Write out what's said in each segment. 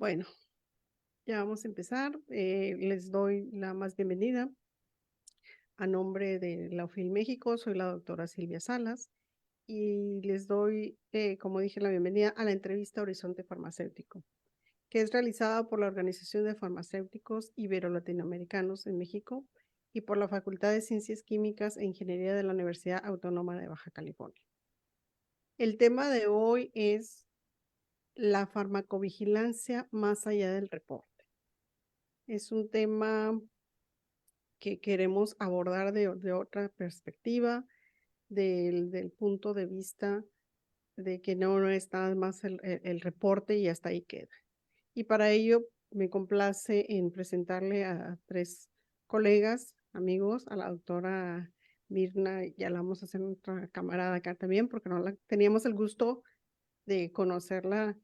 Bueno, ya vamos a empezar. Les doy la más bienvenida. A nombre de la UFIL México, soy la doctora Silvia Salas y les doy, como dije, la bienvenida a la entrevista Horizonte Farmacéutico, que es realizada por la Organización de Farmacéuticos Ibero-Latinoamericanos en México y por la Facultad de Ciencias Químicas e Ingeniería de la Universidad Autónoma de Baja California. El tema de hoy es la farmacovigilancia más allá del reporte. Es un tema que queremos abordar de otra perspectiva, del punto de vista de que no es nada más el reporte y hasta ahí queda. Y para ello me complace en presentarle a tres colegas, amigos, a la doctora Mirna, ya la vamos a hacer nuestra camarada acá también, porque no teníamos el gusto de conocerla,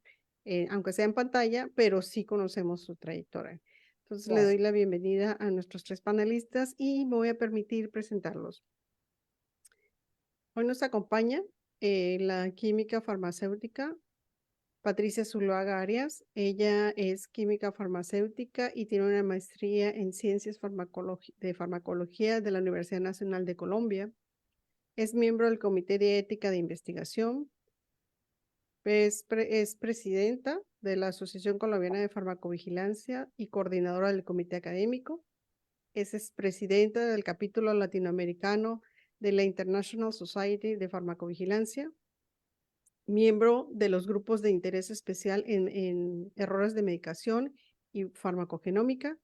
aunque sea en pantalla, pero sí conocemos su trayectoria. Entonces le doy la bienvenida a nuestros tres panelistas y me voy a permitir presentarlos. Hoy nos acompaña la química farmacéutica Patricia Zuluaga Arias. Ella es química farmacéutica y tiene una maestría en ciencias de farmacología de la Universidad Nacional de Colombia. Es miembro del Comité de Ética de Investigación. Es presidenta de la Asociación Colombiana de Farmacovigilancia y coordinadora del comité académico. Es presidenta del capítulo latinoamericano de la International Society de Farmacovigilancia, miembro de los grupos de interés especial en errores de medicación y farmacogenómica.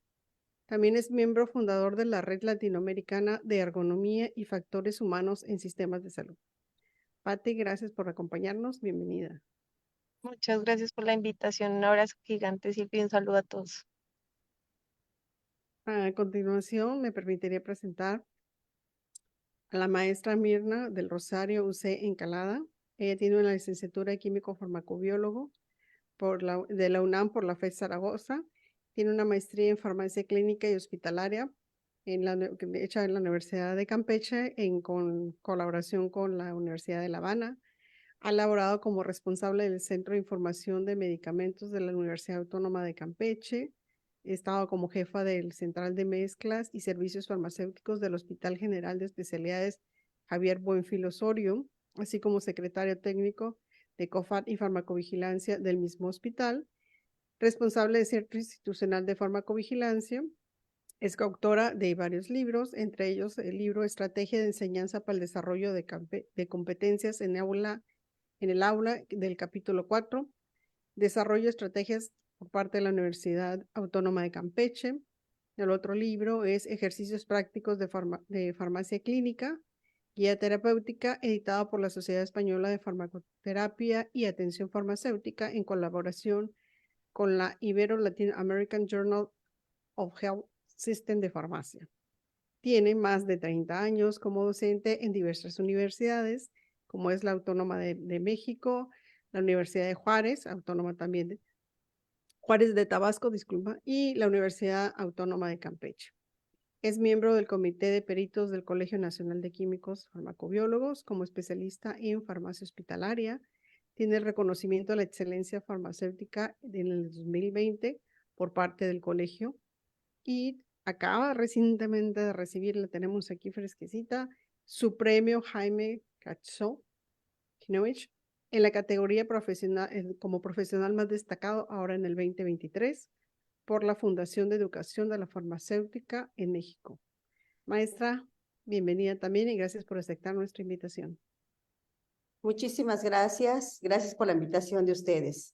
También es miembro fundador de la Red Latinoamericana de Ergonomía y Factores Humanos en Sistemas de Salud. Pati, gracias por acompañarnos. Bienvenida. Muchas gracias por la invitación. Un abrazo gigante, Silvia, y un saludo a todos. A continuación, me permitiría presentar a la maestra Mirna del Rosario UC Encalada. Ella tiene una licenciatura de químico farmacobiólogo de la UNAM por la FES Zaragoza. Tiene una maestría en farmacia clínica y hospitalaria hecha en la Universidad de Campeche en colaboración con la Universidad de La Habana. Ha laborado como responsable del Centro de Información de Medicamentos de la Universidad Autónoma de Campeche. He estado como jefa del Central de Mezclas y Servicios Farmacéuticos del Hospital General de Especialidades Javier Buenfil Osorio, así como secretario técnico de COFAT y Farmacovigilancia del mismo hospital. Responsable de Centro Institucional de Farmacovigilancia. Es coautora de varios libros, entre ellos el libro Estrategia de Enseñanza para el Desarrollo de Competencias en el aula del capítulo 4, desarrollo de estrategias por parte de la Universidad Autónoma de Campeche. El otro libro es Ejercicios Prácticos de Farmacia Clínica, guía terapéutica, editado por la Sociedad Española de Farmacoterapia y Atención Farmacéutica en colaboración con la Ibero-Latin American Journal of Health System de Farmacia. Tiene más de 30 años como docente en diversas universidades, como es la Autónoma de México, la Universidad de Juárez, Autónoma también de Juárez de Tabasco, disculpa, y la Universidad Autónoma de Campeche. Es miembro del Comité de Peritos del Colegio Nacional de Químicos Farmacobiólogos como especialista en farmacia hospitalaria. Tiene el reconocimiento de la excelencia farmacéutica en el 2020 por parte del colegio y acaba recientemente de recibir, la tenemos aquí fresquecita, su premio Jaime Kaczowiak en la categoría profesional, como profesional más destacado ahora en el 2023 por la Fundación de Educación de la Farmacéutica en México. Maestra, bienvenida también y gracias por aceptar nuestra invitación. Muchísimas gracias. Gracias por la invitación de ustedes.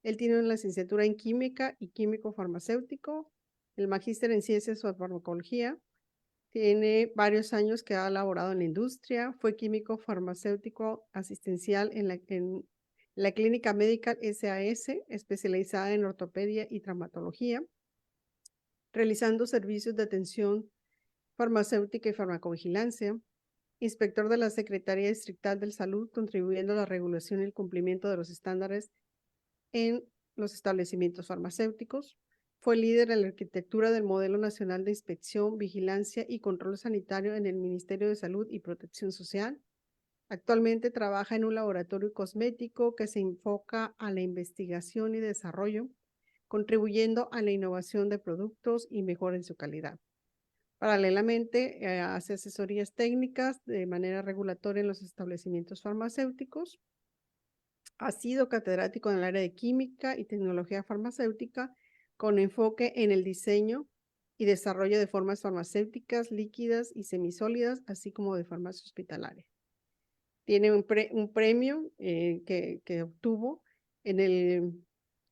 Él tiene una licenciatura en química y químico farmacéutico, el magíster en ciencias de farmacología. Tiene varios años que ha laborado en la industria. Fue químico farmacéutico asistencial en la Clínica Medical SAS, especializada en ortopedia y traumatología, realizando servicios de atención farmacéutica y farmacovigilancia. Inspector de la Secretaría Distrital de Salud, contribuyendo a la regulación y el cumplimiento de los estándares en los establecimientos farmacéuticos. Fue líder en la arquitectura del Modelo Nacional de Inspección, Vigilancia y Control Sanitario en el Ministerio de Salud y Protección Social. Actualmente trabaja en un laboratorio cosmético que se enfoca a la investigación y desarrollo, contribuyendo a la innovación de productos y mejora en su calidad. Paralelamente, hace asesorías técnicas de manera regulatoria en los establecimientos farmacéuticos. Ha sido catedrático en el área de química y tecnología farmacéutica con enfoque en el diseño y desarrollo de formas farmacéuticas líquidas y semisólidas, así como de farmacia hospitalaria. Tiene un premio que obtuvo en el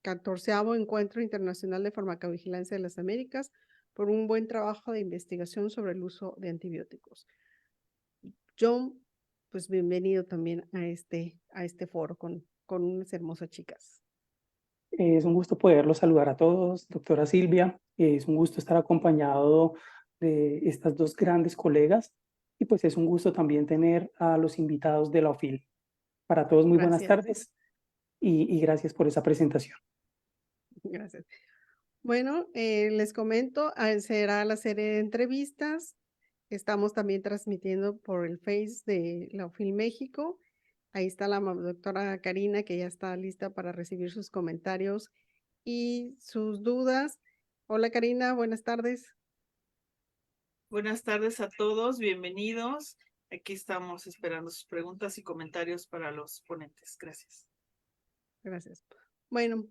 14º Encuentro Internacional de Farmacovigilancia de las Américas por un buen trabajo de investigación sobre el uso de antibióticos. John, pues bienvenido también a este foro con unas hermosas chicas. Es un gusto poderlos saludar a todos, doctora Silvia. Es un gusto estar acompañado de estas dos grandes colegas y pues es un gusto también tener a los invitados de la OFIL. Para todos, muy buenas tardes y gracias por esa presentación. Gracias. Bueno, les comento, será la serie de entrevistas. Estamos también transmitiendo por el Face de la OFIL México. Ahí está la doctora Karina, que ya está lista para recibir sus comentarios y sus dudas. Hola Karina, buenas tardes. Buenas tardes a todos, bienvenidos. Aquí estamos esperando sus preguntas y comentarios para los ponentes. Gracias. Gracias. Bueno,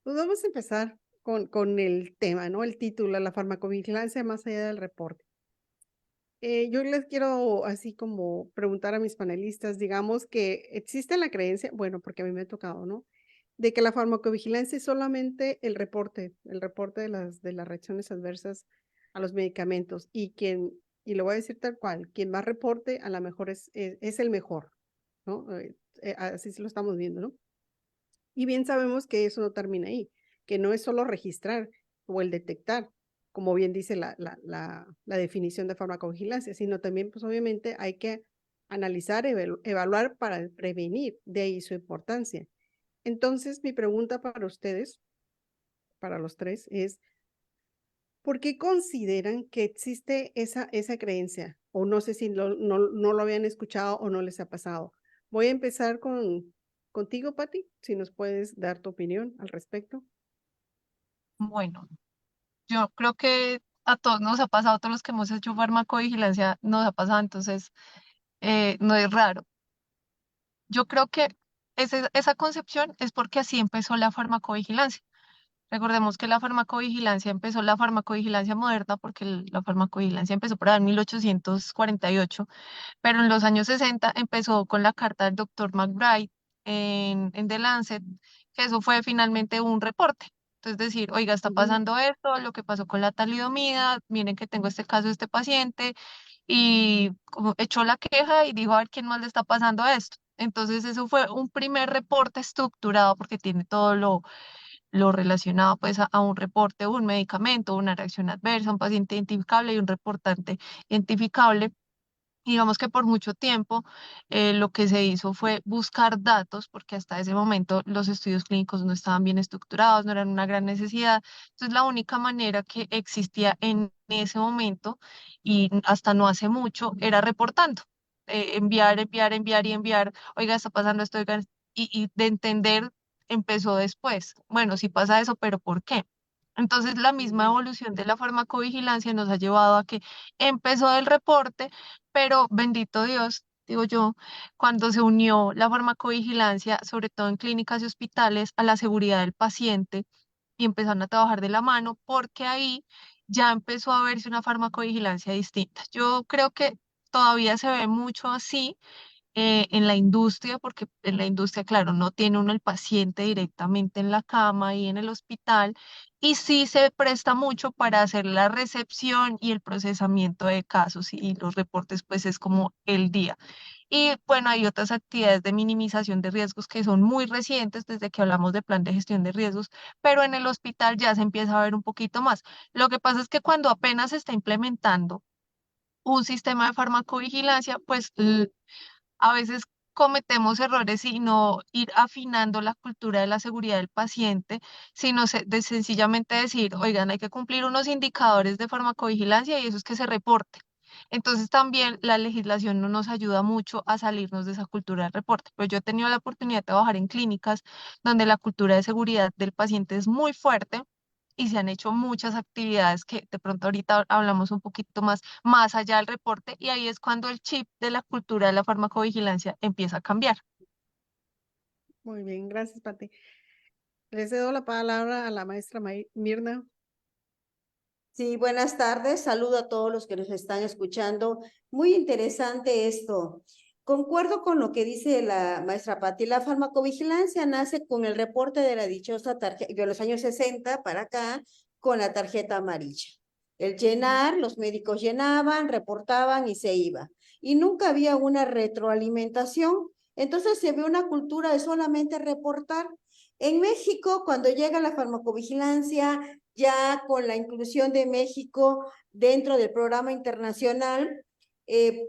pues vamos a empezar con el tema, ¿no? El título, la farmacovigilancia más allá del reporte. Yo les quiero así como preguntar a mis panelistas, digamos que existe la creencia, bueno, porque a mí me ha tocado, ¿no? De que la farmacovigilancia es solamente el reporte de las reacciones adversas a los medicamentos y lo voy a decir tal cual, quien más reporte a lo mejor es el mejor, ¿no? Así se lo estamos viendo, ¿no? Y bien sabemos que eso no termina ahí, que no es solo registrar o el detectar, como bien dice la definición de farmacovigilancia, sino también, pues obviamente hay que analizar, evaluar para prevenir, de ahí su importancia. Entonces, mi pregunta para ustedes, para los tres, es, ¿por qué consideran que existe esa creencia? O no sé si no lo habían escuchado o no les ha pasado. Voy a empezar contigo, Pati, si nos puedes dar tu opinión al respecto. Bueno, yo creo que a todos nos ha pasado, a todos los que hemos hecho farmacovigilancia nos ha pasado, entonces no es raro. Yo creo que esa concepción es porque así empezó la farmacovigilancia. Recordemos que la farmacovigilancia empezó, la farmacovigilancia moderna, porque la farmacovigilancia empezó por ahí en 1848, pero en los años 60 empezó con la carta del doctor McBride en The Lancet, que eso fue finalmente un reporte. Entonces decir, oiga, está pasando esto, lo que pasó con la talidomida, miren que tengo este caso de este paciente, y como echó la queja y dijo, a ver quién más le está pasando a esto. Entonces eso fue un primer reporte estructurado porque tiene todo lo relacionado pues a un reporte, un medicamento, una reacción adversa, un paciente identificable y un reportante identificable. Digamos que por mucho tiempo lo que se hizo fue buscar datos, porque hasta ese momento los estudios clínicos no estaban bien estructurados, no eran una gran necesidad. Entonces la única manera que existía en ese momento y hasta no hace mucho era reportando, enviar y enviar, oiga, está pasando esto, oiga, y de entender empezó después. Bueno, sí pasa eso, pero ¿por qué? Entonces, la misma evolución de la farmacovigilancia nos ha llevado a que empezó el reporte, pero bendito Dios, digo yo, cuando se unió la farmacovigilancia, sobre todo en clínicas y hospitales, a la seguridad del paciente y empezaron a trabajar de la mano, porque ahí ya empezó a verse una farmacovigilancia distinta. Yo creo que todavía se ve mucho así en la industria, porque en la industria, claro, no tiene uno el paciente directamente en la cama y en el hospital, y sí se presta mucho para hacer la recepción y el procesamiento de casos y los reportes, pues es como el día. Y bueno, hay otras actividades de minimización de riesgos que son muy recientes desde que hablamos de plan de gestión de riesgos, pero en el hospital ya se empieza a ver un poquito más. Lo que pasa es que cuando apenas se está implementando un sistema de farmacovigilancia, pues a veces cometemos errores y no ir afinando la cultura de la seguridad del paciente, sino sencillamente decir, oigan, hay que cumplir unos indicadores de farmacovigilancia y eso es que se reporte. Entonces también la legislación no nos ayuda mucho a salirnos de esa cultura del reporte. Pero yo he tenido la oportunidad de trabajar en clínicas donde la cultura de seguridad del paciente es muy fuerte y se han hecho muchas actividades que de pronto ahorita hablamos un poquito más allá del reporte y ahí es cuando el chip de la cultura de la farmacovigilancia empieza a cambiar. Muy bien, gracias, Pati. Les cedo la palabra a la maestra Mirna. Sí, buenas tardes. Saludo a todos los que nos están escuchando. Muy interesante esto. Concuerdo con lo que dice la maestra Patti. La farmacovigilancia nace con el reporte de la dichosa tarjeta de los años 60 para acá, con la tarjeta amarilla. El llenar, los médicos llenaban, reportaban y se iba. Y nunca había una retroalimentación. Entonces se ve una cultura de solamente reportar. En México, cuando llega la farmacovigilancia, ya con la inclusión de México dentro del programa internacional,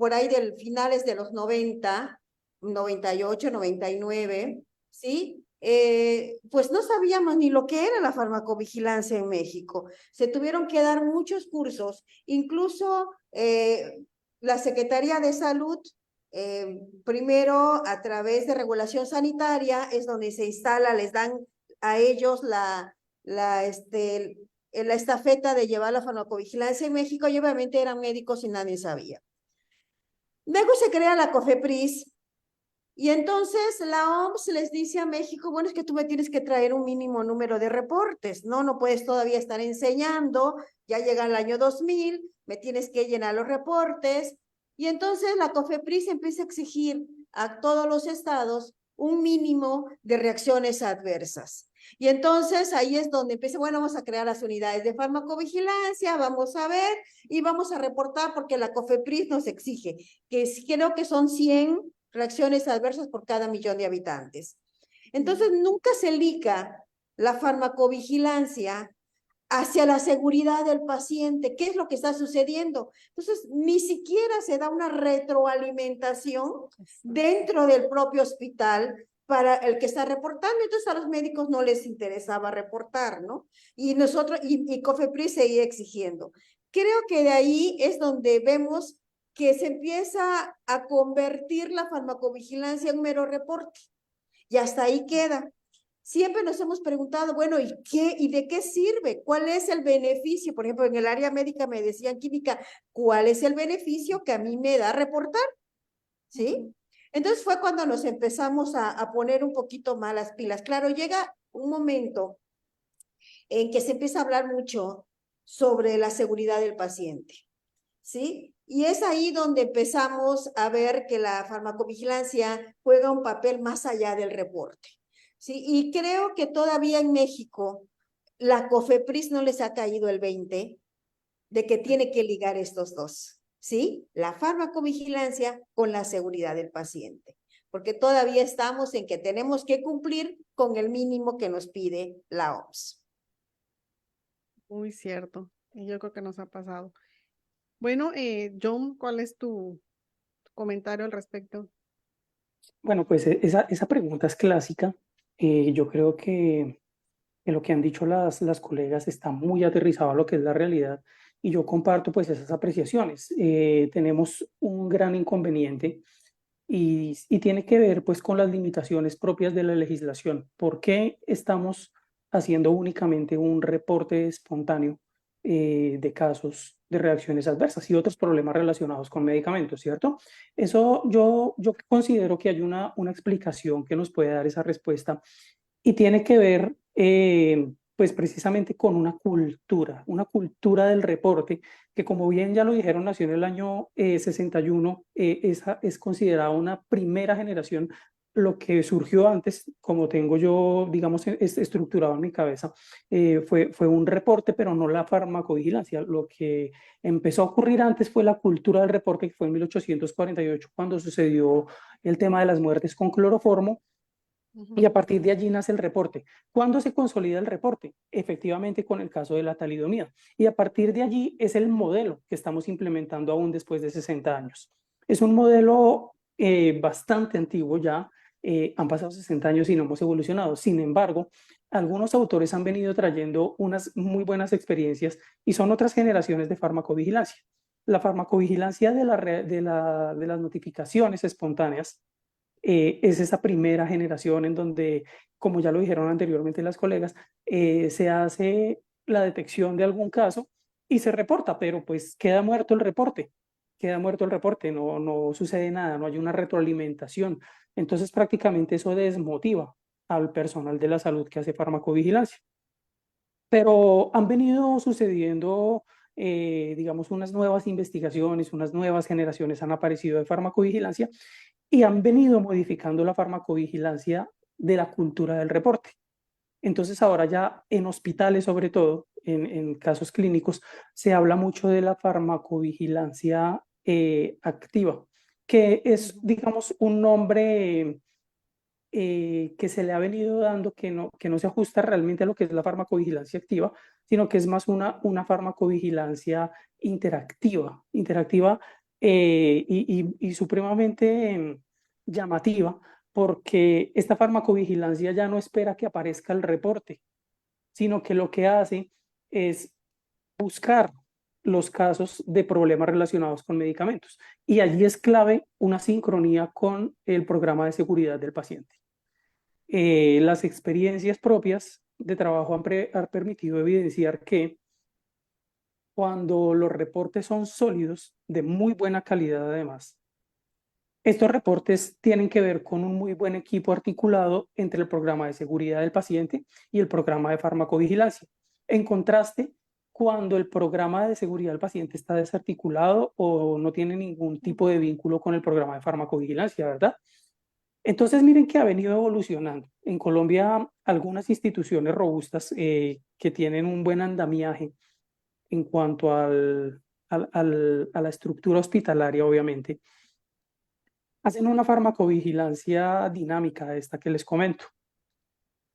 por ahí del finales de los 90, 98, 99, ¿sí? Pues no sabíamos ni lo que era la farmacovigilancia en México. Se tuvieron que dar muchos cursos, incluso la Secretaría de Salud, primero a través de regulación sanitaria, es donde se instala, les dan a ellos la estafeta de llevar la farmacovigilancia en México y obviamente eran médicos y nadie sabía. Luego se crea la COFEPRIS y entonces la OMS les dice a México, bueno, es que tú me tienes que traer un mínimo número de reportes, no puedes todavía estar enseñando, ya llega el año 2000, me tienes que llenar los reportes y entonces la COFEPRIS empieza a exigir a todos los estados un mínimo de reacciones adversas. Y entonces ahí es donde empieza, bueno, vamos a crear las unidades de farmacovigilancia, vamos a ver y vamos a reportar porque la COFEPRIS nos exige, que creo que son 100 reacciones adversas por cada 1.000.000 de habitantes. Entonces nunca se liga la farmacovigilancia hacia la seguridad del paciente. ¿Qué es lo que está sucediendo? Entonces, ni siquiera se da una retroalimentación dentro del propio hospital para el que está reportando. Entonces, a los médicos no les interesaba reportar, ¿no? Y nosotros, y COFEPRIS seguía exigiendo. Creo que de ahí es donde vemos que se empieza a convertir la farmacovigilancia en un mero reporte. Y hasta ahí queda. Siempre nos hemos preguntado, bueno, ¿y de qué sirve? ¿Cuál es el beneficio? Por ejemplo, en el área médica me decían química, ¿cuál es el beneficio que a mí me da reportar? ¿Sí? Entonces fue cuando nos empezamos a poner un poquito más las pilas. Claro, llega un momento en que se empieza a hablar mucho sobre la seguridad del paciente, ¿sí? Y es ahí donde empezamos a ver que la farmacovigilancia juega un papel más allá del reporte. Sí, y creo que todavía en México la COFEPRIS no les ha caído el 20 de que tiene que ligar estos dos, ¿sí? La farmacovigilancia con la seguridad del paciente, porque todavía estamos en que tenemos que cumplir con el mínimo que nos pide la OMS. Muy cierto, y yo creo que nos ha pasado. Bueno, John, ¿cuál es tu comentario al respecto? Bueno, pues esa pregunta es clásica. Yo creo que lo que han dicho las colegas está muy aterrizado a lo que es la realidad y yo comparto pues esas apreciaciones. Tenemos un gran inconveniente y tiene que ver pues con las limitaciones propias de la legislación. ¿Por qué estamos haciendo únicamente un reporte espontáneo de casos de reacciones adversas y otros problemas relacionados con medicamentos, cierto? Eso yo considero que hay una explicación que nos puede dar esa respuesta y tiene que ver pues precisamente con una cultura del reporte, que como bien ya lo dijeron, nació en el año 61, esa es considerada una primera generación. Lo que surgió antes, como tengo yo, digamos, estructurado en mi cabeza, fue un reporte, pero no la farmacovigilancia. Lo que empezó a ocurrir antes fue la cultura del reporte, que fue en 1848, cuando sucedió el tema de las muertes con cloroformo, y a partir de allí nace el reporte. ¿Cuándo se consolida el reporte? Efectivamente con el caso de la talidomida. Y a partir de allí es el modelo que estamos implementando aún después de 60 años. Es un modelo bastante antiguo ya, han pasado 60 años y no hemos evolucionado. Sin embargo, algunos autores han venido trayendo unas muy buenas experiencias y son otras generaciones de farmacovigilancia. La farmacovigilancia de las notificaciones espontáneas es esa primera generación en donde, como ya lo dijeron anteriormente las colegas, se hace la detección de algún caso y se reporta, pero pues queda muerto el reporte, no sucede nada, no hay una retroalimentación. Entonces prácticamente eso desmotiva al personal de la salud que hace farmacovigilancia. Pero han venido sucediendo, digamos, unas nuevas investigaciones, unas nuevas generaciones han aparecido de farmacovigilancia y han venido modificando la farmacovigilancia de la cultura del reporte. Entonces ahora ya en hospitales, sobre todo, en casos clínicos, se habla mucho de la farmacovigilancia activa, que es, digamos, un nombre que se le ha venido dando que no se ajusta realmente a lo que es la farmacovigilancia activa, sino que es más una farmacovigilancia interactiva y supremamente llamativa, porque esta farmacovigilancia ya no espera que aparezca el reporte, sino que lo que hace es buscar los casos de problemas relacionados con medicamentos. Y allí es clave una sincronía con el programa de seguridad del paciente. Las experiencias propias de trabajo han permitido evidenciar que cuando los reportes son sólidos, de muy buena calidad además, estos reportes tienen que ver con un muy buen equipo articulado entre el programa de seguridad del paciente y el programa de farmacovigilancia. En contraste, cuando el programa de seguridad del paciente está desarticulado o no tiene ningún tipo de vínculo con el programa de farmacovigilancia, ¿verdad? Entonces, miren que ha venido evolucionando. En Colombia, algunas instituciones robustas que tienen un buen andamiaje en cuanto a la estructura hospitalaria, obviamente, hacen una farmacovigilancia dinámica, esta que les comento.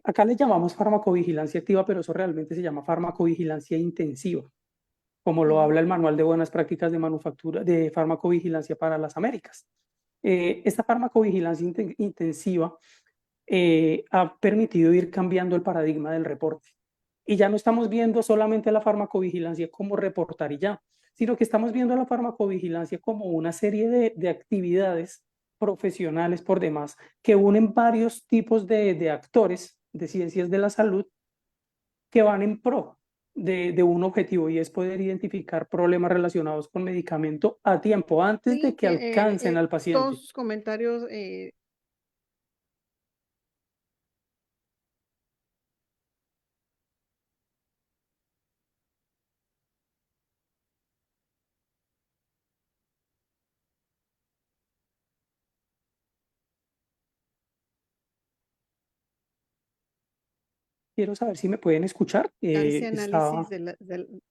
Acá le llamamos farmacovigilancia activa, pero eso realmente se llama farmacovigilancia intensiva, como lo habla el Manual de Buenas Prácticas de Manufactura de Farmacovigilancia para las Américas. Esta farmacovigilancia intensiva ha permitido ir cambiando el paradigma del reporte. Y ya no estamos viendo solamente la farmacovigilancia como reportar y ya, sino que estamos viendo la farmacovigilancia como una serie de actividades profesionales por demás que unen varios tipos de actores de ciencias de la salud que van en pro de un objetivo y es poder identificar problemas relacionados con medicamento a tiempo, antes de Sí, que alcancen al todos paciente. sus comentarios Quiero saber si me pueden escuchar. ese análisis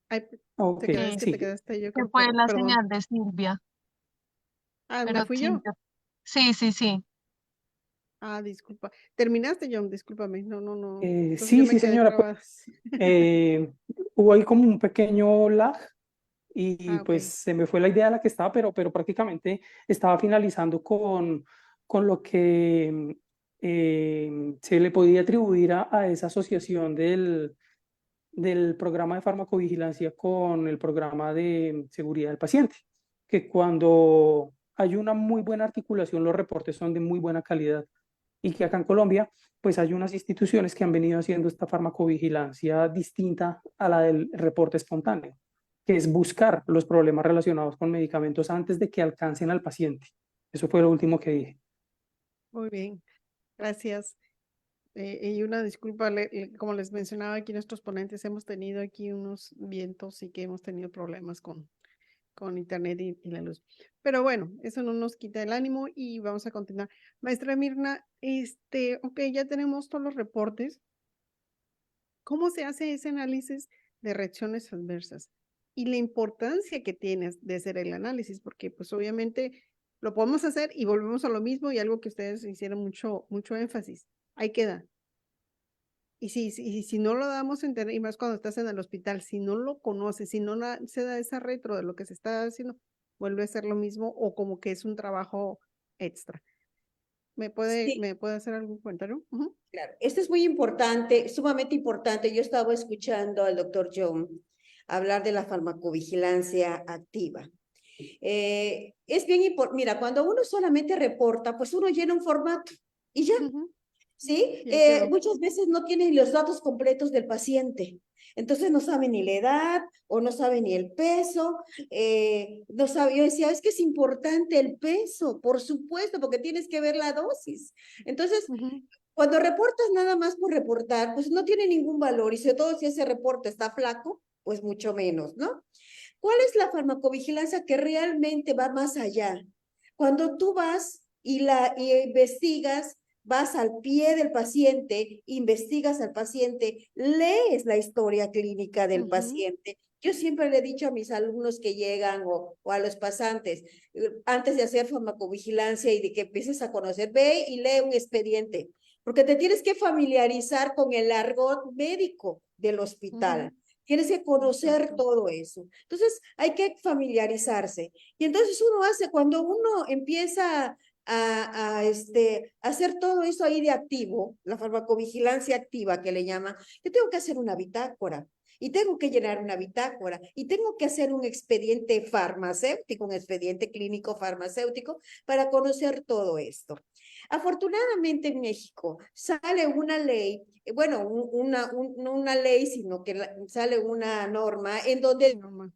ay, Ok, te quedaste, Sí, te sí. quedaste, yo que creo, fue la perdón. señal de Silvia, Me pero fui yo. Silvia, sí, sí, sí. Disculpa. Terminaste, John, discúlpame. No. Entonces yo Sí, me sí, quedé señora. trabada. Eh, hubo ahí como un pequeño lag y Ok. pues se me fue la idea de la que estaba, pero prácticamente estaba finalizando con lo que se le podía atribuir a esa asociación del programa de farmacovigilancia con el programa de seguridad del paciente, que cuando hay una muy buena articulación, los reportes son de muy buena calidad y que acá en Colombia, pues hay unas instituciones que han venido haciendo esta farmacovigilancia distinta a la del reporte espontáneo, que es buscar los problemas relacionados con medicamentos antes de que alcancen al paciente. Eso fue lo último que dije. Muy bien. Gracias. Y una disculpa, como les mencionaba aquí, nuestros ponentes hemos tenido aquí unos vientos y que hemos tenido problemas con internet y la luz. Pero bueno, eso no nos quita el ánimo y vamos a continuar. Maestra Mirna, ok, ya tenemos todos los reportes. ¿Cómo se hace ese análisis de reacciones adversas? Y la importancia que tienes de hacer el análisis, porque pues obviamente lo podemos hacer y volvemos a lo mismo y algo que ustedes hicieron mucho énfasis. Ahí queda. Y si no lo damos a entender, y más cuando estás en el hospital, si no lo conoces, si no se da esa retro de lo que se está haciendo, vuelve a ser lo mismo o como que es un trabajo extra. ¿Me Sí. puede hacer algún comentario? Ujú. Claro, esto es muy importante, sumamente importante. Yo estaba escuchando al doctor John hablar de la farmacovigilancia activa. Es bien importante, mira, cuando uno solamente reporta, pues uno llena un formato y ya, Ujú. ¿sí? Y ahí quedó. Muchas veces no tienen los datos completos del paciente. Entonces no sabe ni la edad o no sabe ni el peso, no sabe, yo decía, es que es importante el peso, por supuesto, porque tienes que ver la dosis. Entonces, Ujú. cuando reportas nada más por reportar, pues no tiene ningún valor y sobre todo si ese reporte está flaco, pues mucho menos, ¿no? ¿Cuál es la farmacovigilancia que realmente va más allá? Cuando tú vas y investigas, vas al pie del paciente, investigas al paciente, lees la historia clínica del Ujú. paciente. Yo siempre le he dicho a mis alumnos que llegan o a los pasantes, antes de hacer farmacovigilancia y de que empieces a conocer, ve y lee un expediente, porque te tienes que familiarizar con el argot médico del hospital. Ujú. Tienes que conocer Exacto. todo eso. Entonces, hay que familiarizarse. Y entonces uno hace, cuando uno empieza a hacer todo eso ahí de activo, la farmacovigilancia activa que le llaman, yo tengo que hacer una bitácora. Y tengo que llenar una bitácora y tengo que hacer un expediente farmacéutico, un expediente clínico farmacéutico para conocer todo esto. Afortunadamente en México sale una ley, bueno, no una ley, sino que sale una norma en Sí, donde normal.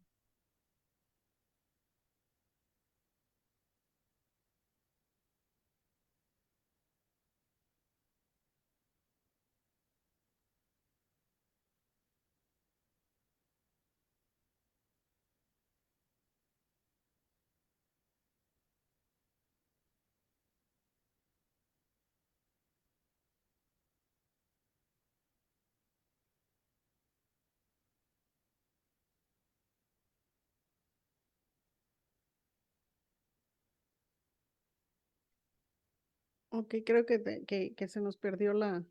Ok, creo que se nos perdió la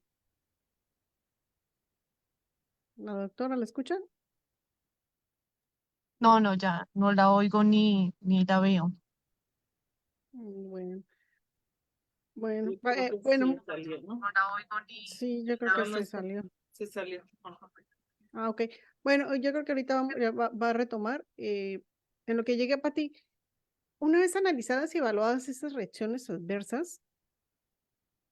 doctora, ¿la escuchan? No, no, ya no la oigo ni la veo. Bueno, bueno, Yo creo que sí bueno, salió, ¿no? No la oigo sí, yo creo No, que no se está. salió. Se salió. Ajá. Ah, ok. Bueno, yo creo que ahorita ya va a retomar. En lo que llegue a Pati, una vez analizadas y evaluadas esas reacciones adversas,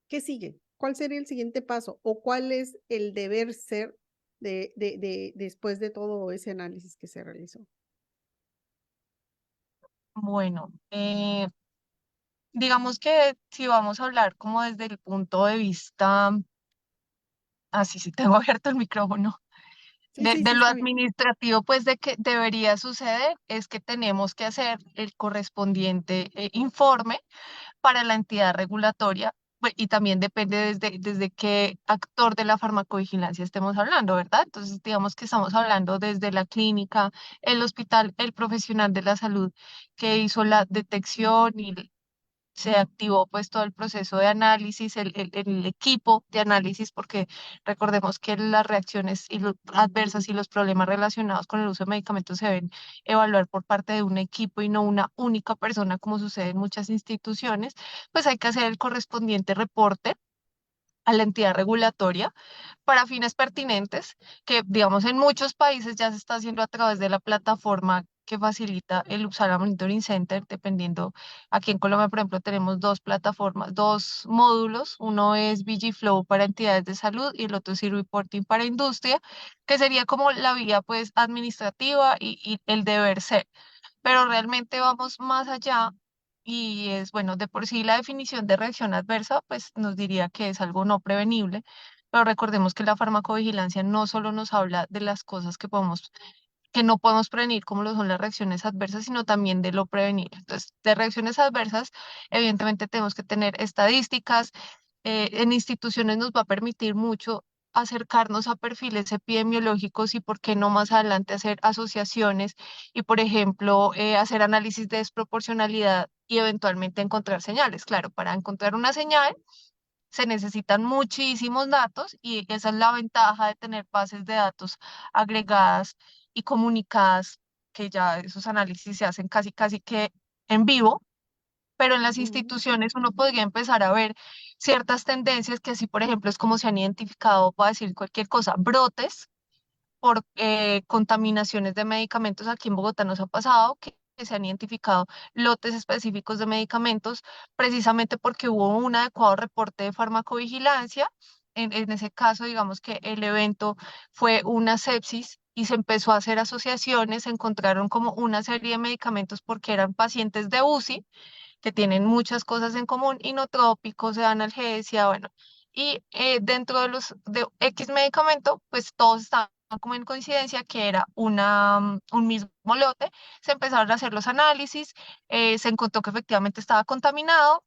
¿qué sigue? ¿Cuál sería el siguiente paso? ¿O cuál es el deber ser después de todo ese análisis que se realizó? Bueno, digamos que si vamos a hablar como desde el punto de vista, así sí tengo abierto el micrófono, Sí, sí, de sí, lo está bien. administrativo, pues de que debería suceder es que tenemos que hacer el correspondiente informe para la entidad regulatoria. Y también depende desde qué actor de la farmacovigilancia estemos hablando, ¿verdad? Entonces, digamos que estamos hablando desde la clínica, el hospital, el profesional de la salud que hizo la detección y se activó pues todo el proceso de análisis, el equipo de análisis, porque recordemos que las reacciones adversas y los problemas relacionados con el uso de medicamentos se deben evaluar por parte de un equipo y no una única persona, como sucede en muchas instituciones. Pues hay que hacer el correspondiente reporte a la entidad regulatoria para fines pertinentes, que digamos en muchos países ya se está haciendo a través de la plataforma que facilita el UPSALA Monitoring Center, dependiendo, aquí en Colombia, por ejemplo, tenemos dos plataformas, dos módulos, uno es VigiFlow para entidades de salud y el otro es e-reporting para industria, que sería como la vía pues administrativa y el deber ser, pero realmente vamos más allá y es, bueno, de por sí la definición de reacción adversa, pues nos diría que es algo no prevenible, pero recordemos que la farmacovigilancia no solo nos habla de las cosas que no podemos prevenir, como lo son las reacciones adversas, sino también de lo prevenible. Entonces, de reacciones adversas, evidentemente tenemos que tener estadísticas, en instituciones nos va a permitir mucho acercarnos a perfiles epidemiológicos y por qué no más adelante hacer asociaciones y, por ejemplo, hacer análisis de desproporcionalidad y eventualmente encontrar señales. Claro, para encontrar una señal se necesitan muchísimos datos y esa es la ventaja de tener bases de datos agregadas y comunicadas, que ya esos análisis se hacen casi que en vivo pero en las Ujú. instituciones uno podría empezar a ver ciertas tendencias que así, por ejemplo, es como se han identificado, para decir cualquier cosa, brotes por contaminaciones de medicamentos. Aquí en Bogotá nos ha pasado que se han identificado lotes específicos de medicamentos precisamente porque hubo un adecuado reporte de farmacovigilancia. En ese caso, digamos que el evento fue una sepsis y se empezó a hacer asociaciones, se encontraron como una serie de medicamentos porque eran pacientes de UCI que tienen muchas cosas en común, inotrópicos, de analgesia, bueno, y dentro de los de X medicamento, pues todos estaban como en coincidencia que era un mismo lote, se empezaron a hacer los análisis, se encontró que efectivamente estaba contaminado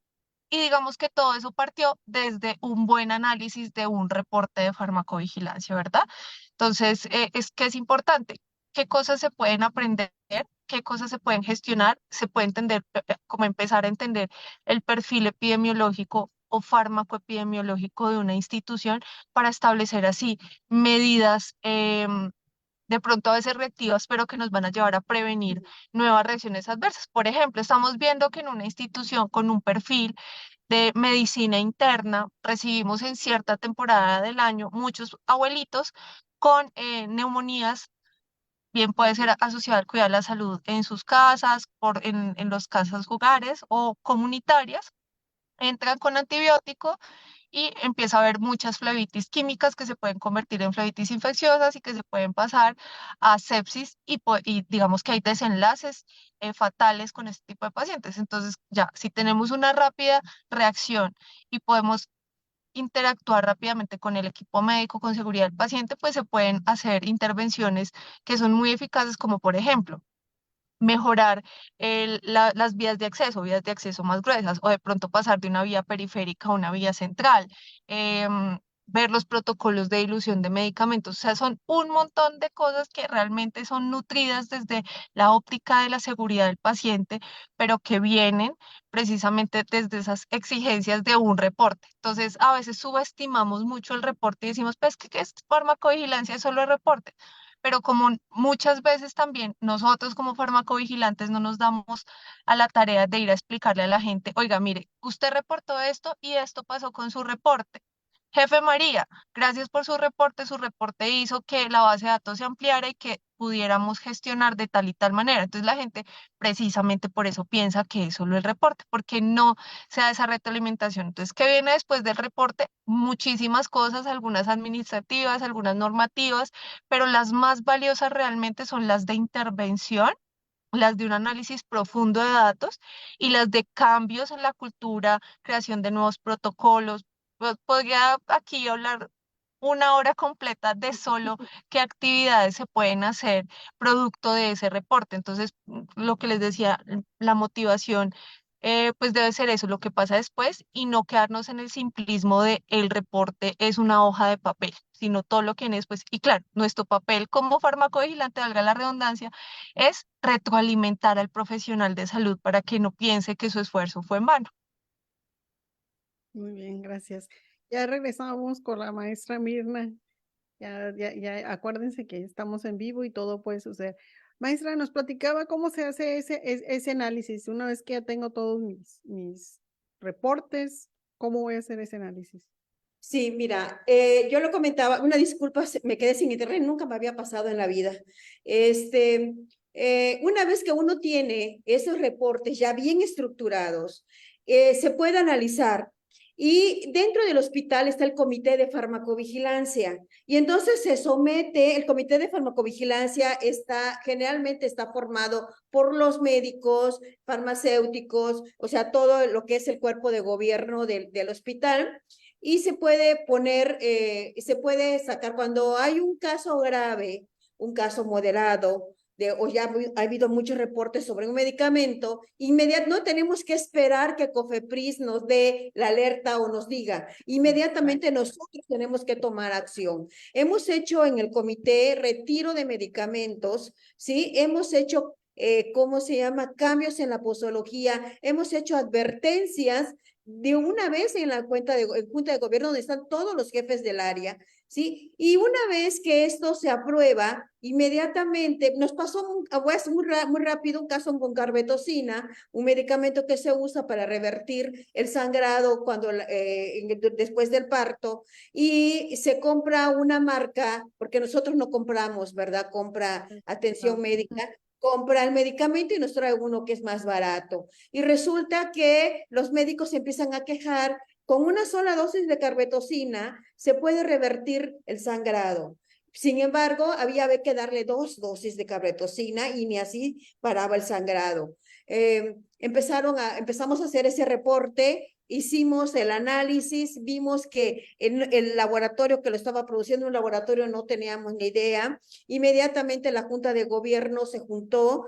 y digamos que todo eso partió desde un buen análisis de un reporte de farmacovigilancia, ¿verdad? Entonces, es que es importante, qué cosas se pueden aprender, qué cosas se pueden gestionar, se puede entender, como empezar a entender el perfil epidemiológico o fármaco epidemiológico de una institución para establecer así medidas de pronto a veces reactivas, pero que nos van a llevar a prevenir nuevas reacciones adversas. Por ejemplo, estamos viendo que en una institución con un perfil de medicina interna, recibimos en cierta temporada del año muchos abuelitos con neumonías, bien puede ser asociada al cuidado de la salud en sus casas, en los casas hogares o comunitarias, entran con antibiótico y empieza a haber muchas flebitis químicas que se pueden convertir en flebitis infecciosas y que se pueden pasar a sepsis y digamos que hay desenlaces fatales con este tipo de pacientes. Entonces, ya, si tenemos una rápida reacción y podemos interactuar rápidamente con el equipo médico, con seguridad del paciente, pues se pueden hacer intervenciones que son muy eficaces, como por ejemplo, mejorar las vías de acceso más gruesas o de pronto pasar de una vía periférica a una vía central, ver los protocolos de dilución de medicamentos. O sea, son un montón de cosas que realmente son nutridas desde la óptica de la seguridad del paciente, pero que vienen precisamente desde esas exigencias de un reporte. Entonces, a veces subestimamos mucho el reporte y decimos, pues, ¿qué es farmacovigilancia? Es solo el reporte, pero como muchas veces también nosotros como farmacovigilantes no nos damos a la tarea de ir a explicarle a la gente, oiga, mire, usted reportó esto y esto pasó con su reporte. Jefe María, gracias por su reporte hizo que la base de datos se ampliara y que pudiéramos gestionar de tal y tal manera. Entonces la gente precisamente por eso piensa que es solo el reporte, porque no se da esa retroalimentación. Entonces, ¿qué viene después del reporte? Muchísimas cosas, algunas administrativas, algunas normativas, pero las más valiosas realmente son las de intervención, las de un análisis profundo de datos y las de cambios en la cultura, creación de nuevos protocolos. Podría aquí hablar una hora completa de solo qué actividades se pueden hacer producto de ese reporte. Entonces, lo que les decía, la motivación, pues debe ser eso, lo que pasa después y no quedarnos en el simplismo de el reporte es una hoja de papel, sino todo lo que viene después. Y claro, nuestro papel como farmacovigilante, valga la redundancia, es retroalimentar al profesional de salud para que no piense que su esfuerzo fue en vano. Muy bien, gracias. Ya regresamos con la maestra Mirna. Ya, acuérdense que estamos en vivo y todo puede suceder. Maestra, nos platicaba cómo se hace ese análisis. Una vez que ya tengo todos mis reportes, ¿cómo voy a hacer ese análisis? Sí, mira, yo lo comentaba, una disculpa, me quedé sin internet, nunca me había pasado en la vida. Una vez que uno tiene esos reportes ya bien estructurados, se puede analizar. Y dentro del hospital está el comité de farmacovigilancia. Y entonces se somete, el comité de farmacovigilancia generalmente está formado por los médicos, farmacéuticos, o sea, todo lo que es el cuerpo de gobierno del hospital. Y se puede poner, se puede sacar cuando hay un caso grave, un caso moderado, o ya ha habido muchos reportes sobre un medicamento, no tenemos que esperar que COFEPRIS nos dé la alerta o nos diga. Inmediatamente nosotros tenemos que tomar acción. Hemos hecho en el comité retiro de medicamentos, ¿sí? Hemos hecho, ¿cómo se llama? Cambios en la posología, hemos hecho advertencias de una vez en la junta de gobierno donde están todos los jefes del área, ¿sí? Y una vez que esto se aprueba, inmediatamente nos pasó, voy a hacer muy rápido, un caso con carbetocina, un medicamento que se usa para revertir el sangrado después del parto, y se compra una marca, porque nosotros no compramos, ¿verdad? Compra atención médica, compra el medicamento y nos trae uno que es más barato. Y resulta que los médicos se empiezan a quejar, con una sola dosis de carbetocina se puede revertir el sangrado. Sin embargo, había que darle 2 dosis de carbetocina y ni así paraba el sangrado. Empezamos a hacer ese reporte, hicimos el análisis, vimos que el laboratorio que lo estaba produciendo, un laboratorio no teníamos ni idea. Inmediatamente la Junta de Gobierno se juntó,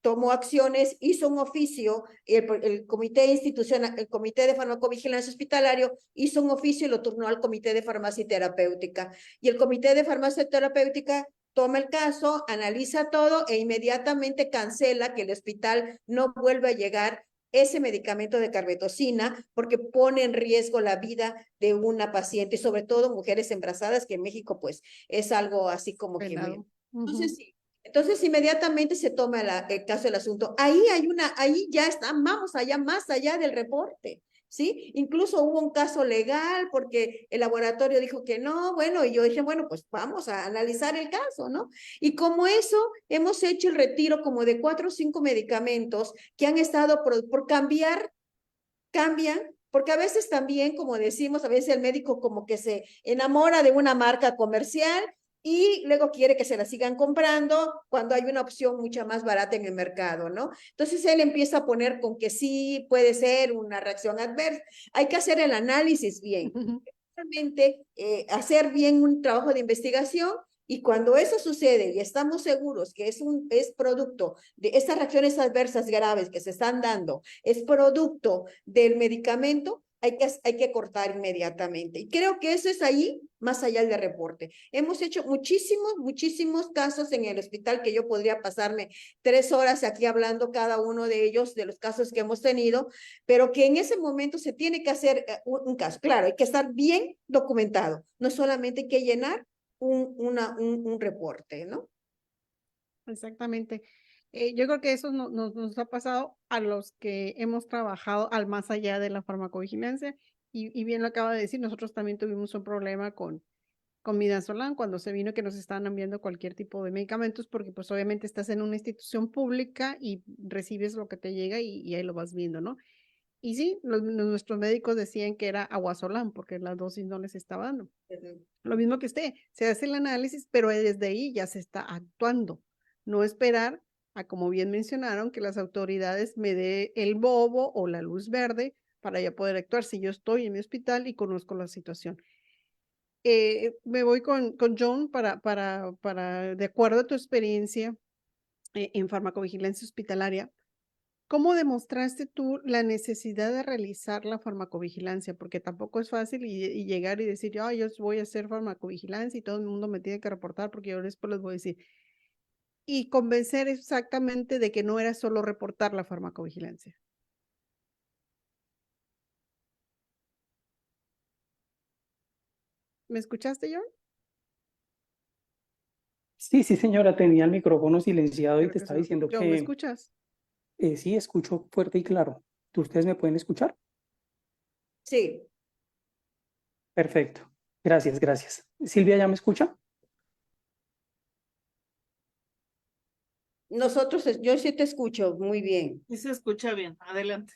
tomó acciones, hizo un oficio, el comité institucional, el comité de farmacovigilancia hospitalario hizo un oficio y lo turnó al comité de farmacia y terapéutica. Y el comité de farmacia y terapéutica toma el caso, analiza todo e inmediatamente cancela que el hospital no vuelva a llegar ese medicamento de carbetocina porque pone en riesgo la vida de una paciente, sobre todo mujeres embarazadas, que en México pues es algo así como Penado. Entonces sí. Entonces inmediatamente se toma el caso del asunto. Ahí ya está, vamos allá, más allá del reporte. ¿Sí? Incluso hubo un caso legal porque el laboratorio dijo que no, bueno, y yo dije, bueno, pues vamos a analizar el caso, ¿no? Y como eso, hemos hecho el retiro como de 4 o 5 medicamentos que han estado por cambian, porque a veces también, como decimos, a veces el médico como que se enamora de una marca comercial y luego quiere que se la sigan comprando cuando hay una opción mucho más barata en el mercado, ¿no? Entonces él empieza a poner con que sí puede ser una reacción adversa. Hay que hacer el análisis bien, realmente hacer bien un trabajo de investigación, y cuando eso sucede y estamos seguros que es producto de estas reacciones adversas graves que se están dando, es producto del medicamento, hay que cortar inmediatamente. Y creo que eso es ahí, más allá del reporte. Hemos hecho muchísimos casos en el hospital que yo podría pasarme 3 horas aquí hablando cada uno de ellos, de los casos que hemos tenido, pero que en ese momento se tiene que hacer un caso. Claro, hay que estar bien documentado, no solamente hay que llenar un reporte, ¿no? Exactamente. Yo creo que eso nos ha pasado a los que hemos trabajado al más allá de la farmacovigilancia, y bien lo acaba de decir, nosotros también tuvimos un problema con Midazolam cuando se vino, que nos estaban enviando cualquier tipo de medicamentos, porque pues obviamente estás en una institución pública y recibes lo que te llega y ahí lo vas viendo, ¿no? Y sí, nuestros médicos decían que era Aguasolam porque la dosis no les estaba dando. Lo mismo que usted, se hace el análisis, pero desde ahí ya se está actuando. No esperar a, como bien mencionaron, que las autoridades me dé el bobo o la luz verde para ya poder actuar si yo estoy en mi hospital y conozco la situación. Me voy con John de acuerdo a tu experiencia en farmacovigilancia hospitalaria, ¿cómo demostraste tú la necesidad de realizar la farmacovigilancia? Porque tampoco es fácil y llegar y decir, yo voy a hacer farmacovigilancia y todo el mundo me tiene que reportar porque yo después les voy a decir. Y convencer exactamente de que no era solo reportar la farmacovigilancia. ¿Me escuchaste, John? Sí, sí, señora, tenía el micrófono silenciado y Creo te que estaba sí. diciendo John, ¿me que escuchas? sí, escucho fuerte y claro. ¿Ustedes me pueden escuchar? Sí, Perfecto. Gracias, gracias. Silvia, ¿ya me escucha? yo sí te escucho muy bien. Sí se escucha bien. Adelante.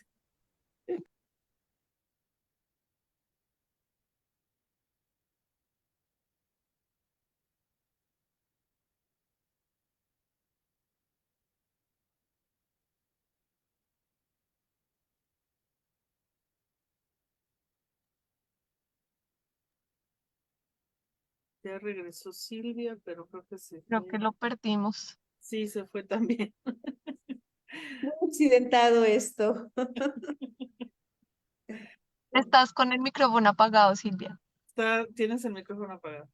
Ya regresó Silvia, pero creo que se Creo fue. que lo perdimos. Sí, se fue también. Muy accidentado esto. Estás con el micrófono apagado, Silvia. Tienes el micrófono apagado.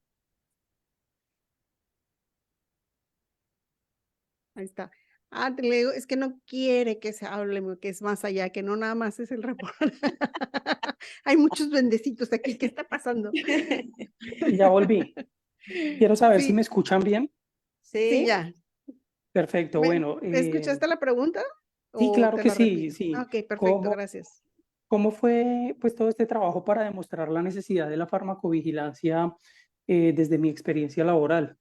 Ahí está. te le digo, es que no quiere que se hable, que es más allá, que no nada más es el reporte. Hay muchos bendecitos aquí, ¿qué está pasando? Ya volví. Quiero saber si me Sí, escuchan bien. sí, ¿Sí? ya. Perfecto, ¿Me, bueno, me escuchaste la pregunta sí, o claro te que la sí, repito? sí. Ok, perfecto, gracias. ¿Cómo fue pues todo este trabajo para demostrar la necesidad de la farmacovigilancia desde mi experiencia laboral?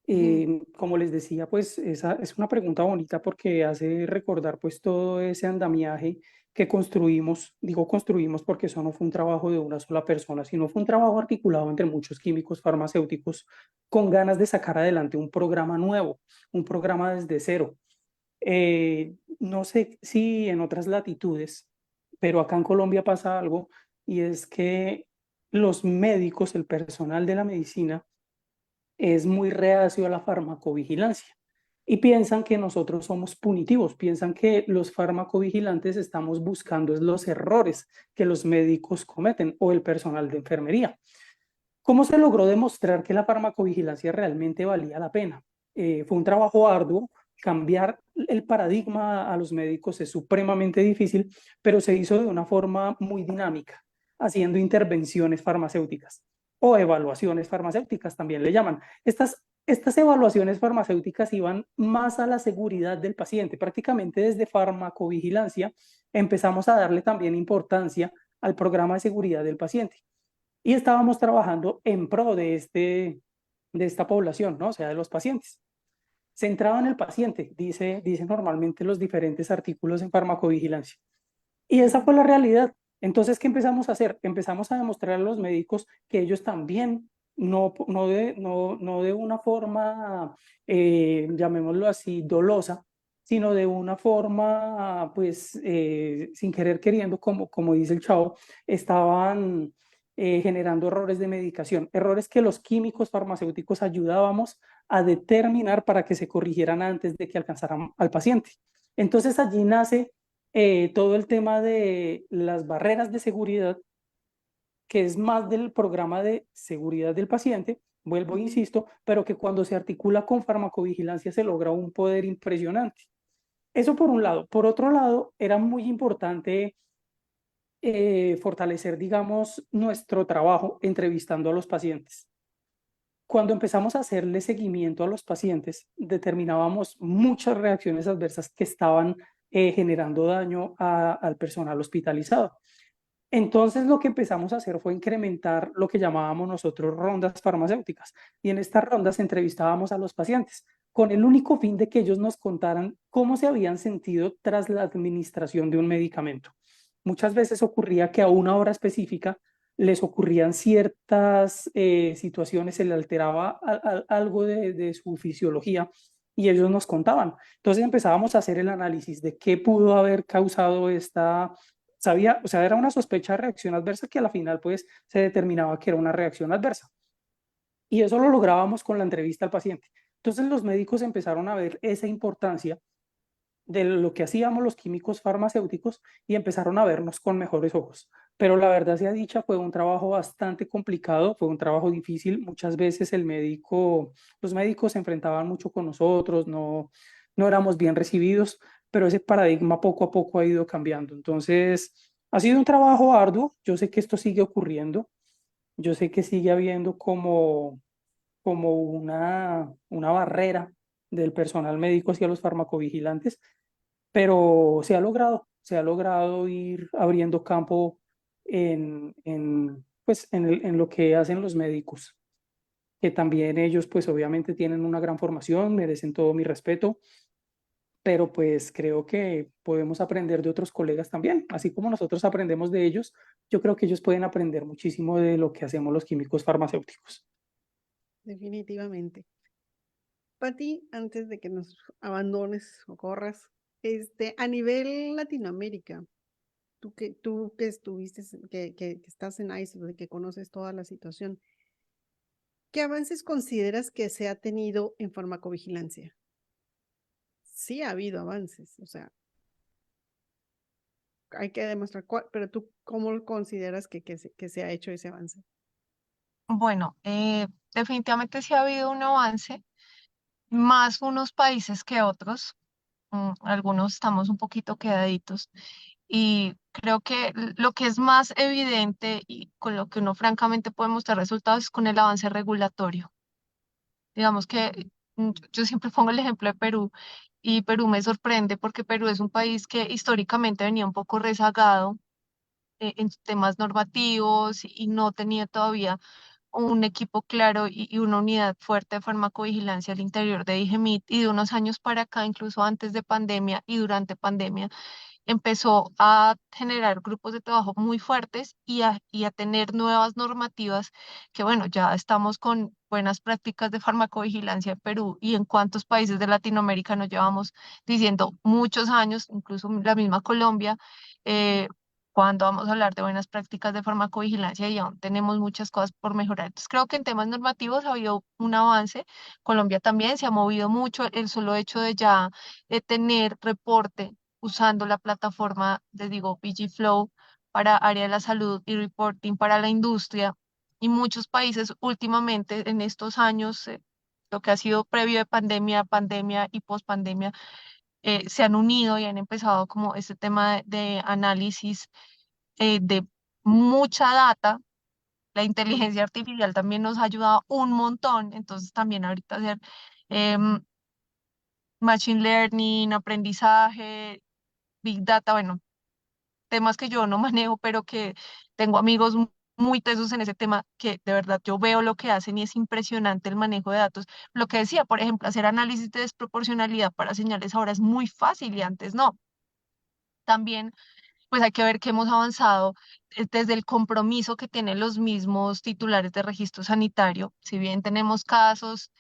Ujú. Como les decía, pues esa es una pregunta bonita porque hace recordar pues todo ese andamiaje que construimos. Digo construimos porque eso no fue un trabajo de una sola persona, sino fue un trabajo articulado entre muchos químicos farmacéuticos con ganas de sacar adelante un programa nuevo, un programa desde cero. No sé si en otras latitudes, pero acá en Colombia pasa algo, y es que los médicos, el personal de la medicina, es muy reacio a la farmacovigilancia y piensan que nosotros somos punitivos, piensan que los farmacovigilantes estamos buscando los errores que los médicos cometen o el personal de enfermería. ¿Cómo se logró demostrar que la farmacovigilancia realmente valía la pena? Fue un trabajo arduo. Cambiar el paradigma a los médicos es supremamente difícil, pero se hizo de una forma muy dinámica, haciendo intervenciones farmacéuticas o evaluaciones farmacéuticas, también le llaman. Estas evaluaciones farmacéuticas iban más a la seguridad del paciente. Prácticamente desde farmacovigilancia empezamos a darle también importancia al programa de seguridad del paciente y estábamos trabajando en pro de esta población, ¿no? O sea, de los pacientes. Centrado en el paciente, dice normalmente los diferentes artículos en farmacovigilancia. Y esa fue la realidad. Entonces, ¿qué empezamos a hacer? Empezamos a demostrar a los médicos que ellos también, no de una forma, llamémoslo así, dolosa, sino de una forma, pues, sin querer queriendo, como dice el chavo, estaban generando errores de medicación, errores que los químicos farmacéuticos ayudábamos a determinar para que se corrigieran antes de que alcanzaran al paciente. Entonces allí nace todo el tema de las barreras de seguridad, que es más del programa de seguridad del paciente, vuelvo e insisto, pero que cuando se articula con farmacovigilancia se logra un poder impresionante. Eso por un lado. Por otro lado, era muy importante fortalecer, digamos, nuestro trabajo entrevistando a los pacientes. Cuando empezamos a hacerle seguimiento a los pacientes, determinábamos muchas reacciones adversas que estaban generando daño al personal hospitalizado. Entonces lo que empezamos a hacer fue incrementar lo que llamábamos nosotros rondas farmacéuticas. Y en estas rondas entrevistábamos a los pacientes con el único fin de que ellos nos contaran cómo se habían sentido tras la administración de un medicamento. Muchas veces ocurría que a una hora específica les ocurrían ciertas situaciones, se le alteraba algo de su fisiología y ellos nos contaban. Entonces empezábamos a hacer el análisis de qué pudo haber causado esta sabía, o sea, era una sospecha de reacción adversa que a la final pues se determinaba que era una reacción adversa. Y eso lo lográbamos con la entrevista al paciente. Entonces los médicos empezaron a ver esa importancia de lo que hacíamos los químicos farmacéuticos y empezaron a vernos con mejores ojos. Pero la verdad sea dicha, fue un trabajo bastante complicado, fue un trabajo difícil. Muchas veces los médicos se enfrentaban mucho con nosotros, no éramos bien recibidos, pero ese paradigma poco a poco ha ido cambiando. Entonces, ha sido un trabajo arduo. Yo sé que esto sigue ocurriendo. Yo sé que sigue habiendo como una barrera del personal médico hacia los farmacovigilantes, pero se ha logrado ir abriendo campo pues, en lo que hacen los médicos, que también ellos pues obviamente tienen una gran formación, merecen todo mi respeto, pero pues creo que podemos aprender de otros colegas también, así como nosotros aprendemos de ellos, yo creo que ellos pueden aprender muchísimo de lo que hacemos los químicos farmacéuticos. Definitivamente. Pati, antes de que nos abandones o corras, a nivel Latinoamérica, tú que estuviste, que estás en ISO, que conoces toda la situación, ¿qué avances consideras que se ha tenido en farmacovigilancia? Sí ha habido avances, o sea, hay que demostrar pero tú, ¿cómo consideras que se ha hecho ese avance? Bueno, definitivamente sí ha habido un avance, más unos países que otros. algunos estamos un poquito quedaditos. Y creo que lo que es más evidente y con lo que uno francamente puede mostrar resultados es con el avance regulatorio. Digamos que yo siempre pongo el ejemplo de Perú y Perú me sorprende porque Perú es un país que históricamente venía un poco rezagado en temas normativos y no tenía todavía un equipo claro y una unidad fuerte de farmacovigilancia al interior de IGEMIT y de unos años para acá, incluso antes de pandemia y durante pandemia, empezó a generar grupos de trabajo muy fuertes y a tener nuevas normativas que, bueno, ya estamos con buenas prácticas de farmacovigilancia en Perú y en cuántos países de Latinoamérica nos llevamos diciendo muchos años, incluso la misma Colombia, cuando vamos a hablar de buenas prácticas de farmacovigilancia y aún tenemos muchas cosas por mejorar. Entonces, creo que en temas normativos ha habido un avance. Colombia también se ha movido mucho, el solo hecho de ya tener reporte usando la plataforma, les digo, VG para área de la salud y reporting para la industria. Y muchos países últimamente en estos años, lo que ha sido previo de pandemia, pandemia y pospandemia, se han unido y han empezado como este tema de análisis de mucha data. La inteligencia artificial también nos ha ayudado un montón, entonces también ahorita hacer em, machine learning, aprendizaje, big data, bueno, temas que yo no manejo, pero que tengo amigos muy tesos en ese tema, que de verdad yo veo lo que hacen y es impresionante el manejo de datos. Lo que decía, por ejemplo, hacer análisis de desproporcionalidad para señales ahora es muy fácil y antes no. También pues hay que ver que hemos avanzado desde el compromiso que tienen los mismos titulares de registro sanitario. Si bien tenemos casos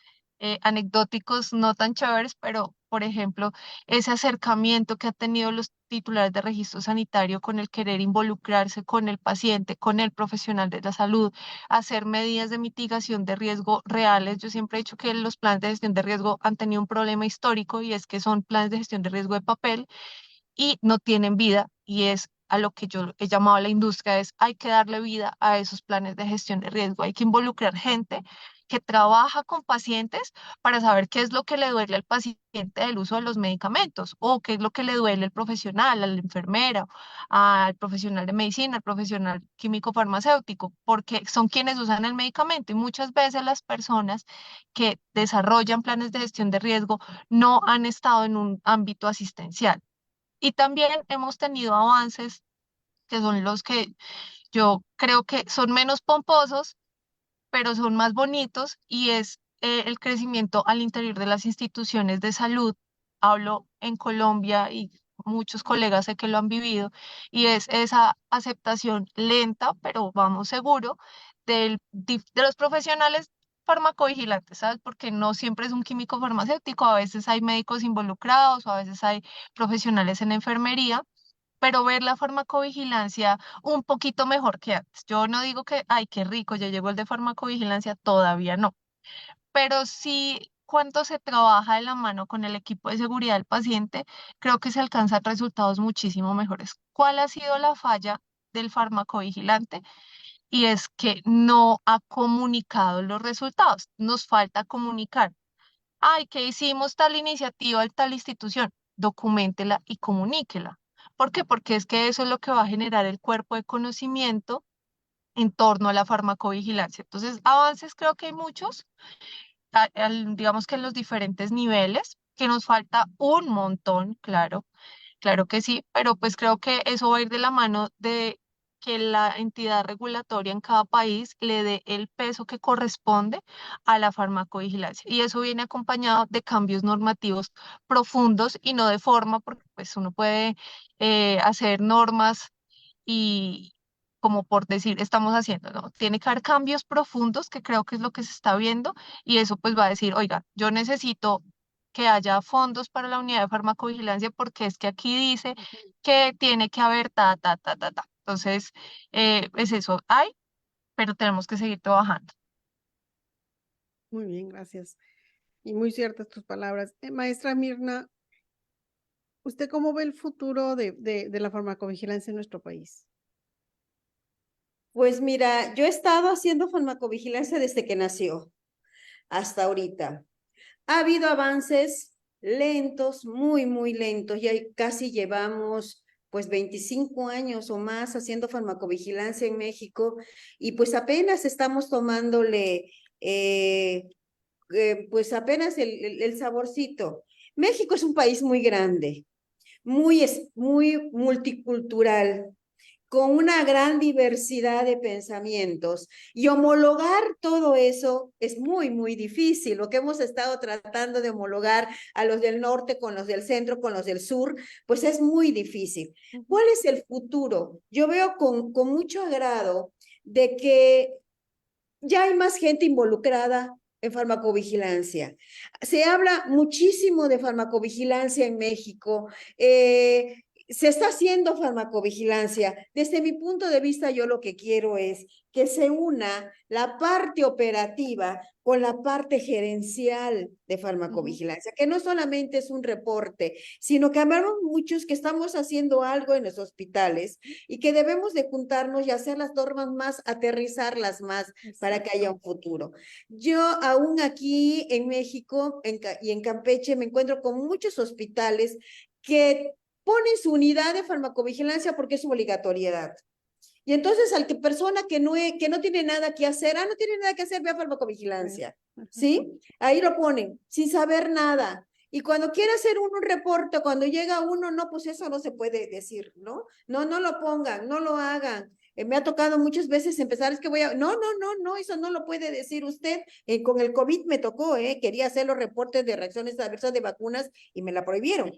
anecdóticos no tan chéveres, pero por ejemplo, ese acercamiento que han tenido los titulares de registro sanitario con el querer involucrarse con el paciente, con el profesional de la salud, hacer medidas de mitigación de riesgo reales. Yo siempre he dicho que los planes de gestión de riesgo han tenido un problema histórico y es que son planes de gestión de riesgo de papel y no tienen vida y es a lo que yo he llamado a la industria, es hay que darle vida a esos planes de gestión de riesgo, hay que involucrar gente que trabaja con pacientes para saber qué es lo que le duele al paciente del uso de los medicamentos o qué es lo que le duele al profesional, a la enfermera, al profesional de medicina, al profesional químico farmacéutico, porque son quienes usan el medicamento y muchas veces las personas que desarrollan planes de gestión de riesgo no han estado en un ámbito asistencial. Y también hemos tenido avances que son los que yo creo que son menos pomposos, pero son más bonitos y es el crecimiento al interior de las instituciones de salud. Hablo en Colombia y muchos colegas sé que lo han vivido y es esa aceptación lenta, pero vamos seguro, de los profesionales farmacovigilantes, ¿sabes? Porque no siempre es un químico farmacéutico, a veces hay médicos involucrados o a veces hay profesionales en enfermería, pero ver la farmacovigilancia un poquito mejor que antes. Yo no digo que, ay, qué rico, ya llegó el de farmacovigilancia, todavía no, pero sí cuando se trabaja de la mano con el equipo de seguridad del paciente, creo que se alcanzan resultados muchísimo mejores. ¿Cuál ha sido la falla del farmacovigilante? Y es que no ha comunicado los resultados. Nos falta comunicar. Ay, que hicimos tal iniciativa en tal institución, documéntela y comuníquela. ¿Por qué? Porque es que eso es lo que va a generar el cuerpo de conocimiento en torno a la farmacovigilancia. Entonces, avances creo que hay muchos, digamos que en los diferentes niveles, que nos falta un montón, claro, claro que sí, pero pues creo que eso va a ir de la mano de que la entidad regulatoria en cada país le dé el peso que corresponde a la farmacovigilancia. Y eso viene acompañado de cambios normativos profundos y no de forma, porque pues uno puede hacer normas y como por decir, estamos haciendo, ¿no? Tiene que haber cambios profundos, que creo que es lo que se está viendo, y eso pues va a decir, oiga, yo necesito que haya fondos para la unidad de farmacovigilancia porque es que aquí dice que tiene que haber ta, ta, ta, ta, ta. Entonces, es eso, hay, pero tenemos que seguir trabajando. Muy bien, gracias. Y muy ciertas tus palabras. Maestra Mirna, ¿usted cómo ve el futuro de la farmacovigilancia en nuestro país? Pues mira, yo he estado haciendo farmacovigilancia desde que nació hasta ahorita. Ha habido avances lentos, muy, muy lentos. Ya casi llevamos pues 25 años o más haciendo farmacovigilancia en México y pues apenas estamos tomándole pues apenas el saborcito. México es un país muy grande, muy multicultural, con una gran diversidad de pensamientos y homologar todo eso es muy, muy difícil. Lo que hemos estado tratando de homologar a los del norte con los del centro, con los del sur, pues es muy difícil. ¿Cuál es el futuro? Yo veo con mucho agrado de que ya hay más gente involucrada en farmacovigilancia. Se habla muchísimo de farmacovigilancia en México. Se está haciendo farmacovigilancia. Desde mi punto de vista, yo lo que quiero es que se una la parte operativa con la parte gerencial de farmacovigilancia, que no solamente es un reporte, sino que hablamos muchos que estamos haciendo algo en los hospitales y que debemos de juntarnos y hacer las normas más, aterrizarlas más para que haya un futuro. Yo aún aquí en México y en Campeche me encuentro con muchos hospitales que ponen su unidad de farmacovigilancia porque es su obligatoriedad. Y entonces al que persona que no tiene nada que hacer, no tiene nada que hacer, ve a farmacovigilancia, ¿sí? Ahí lo ponen, sin saber nada. Y cuando quiere hacer un reporte, cuando llega uno, no, pues eso no se puede decir, ¿no? No lo pongan, no lo hagan. Me ha tocado muchas veces empezar, es que no, eso no lo puede decir usted. Con el COVID me tocó, quería hacer los reportes de reacciones adversas de vacunas y me la prohibieron.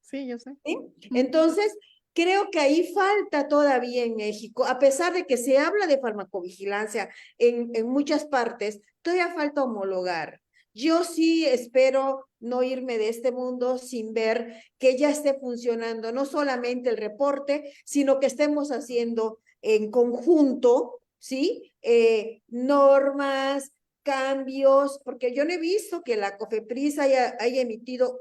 Sí, yo sé. ¿Sí? Entonces, creo que ahí falta todavía en México, a pesar de que se habla de farmacovigilancia en muchas partes, todavía falta homologar. Yo sí espero no irme de este mundo sin ver que ya esté funcionando no solamente el reporte, sino que estemos haciendo en conjunto, ¿sí? Normas, cambios, porque yo no he visto que la COFEPRIS haya emitido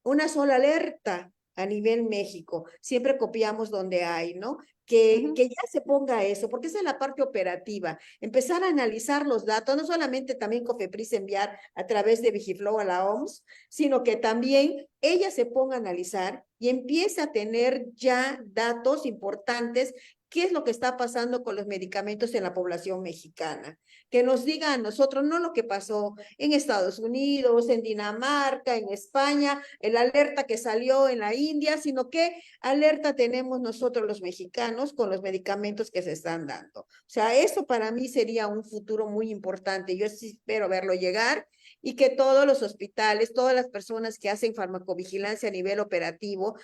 una sola alerta a nivel México. Siempre copiamos donde hay, ¿no? Que ya se ponga eso, porque esa es la parte operativa. Empezar a analizar los datos, no solamente también COFEPRIS enviar a través de Vigiflow a la OMS, sino que también ella se ponga a analizar y empiece a tener ya datos importantes. ¿Qué es lo que está pasando con los medicamentos en la población mexicana? Que nos diga a nosotros, no lo que pasó en Estados Unidos, en Dinamarca, en España, el alerta que salió en la India, sino qué alerta tenemos nosotros los mexicanos con los medicamentos que se están dando. O sea, eso para mí sería un futuro muy importante. Yo sí espero verlo llegar y que todos los hospitales, todas las personas que hacen farmacovigilancia a nivel operativo,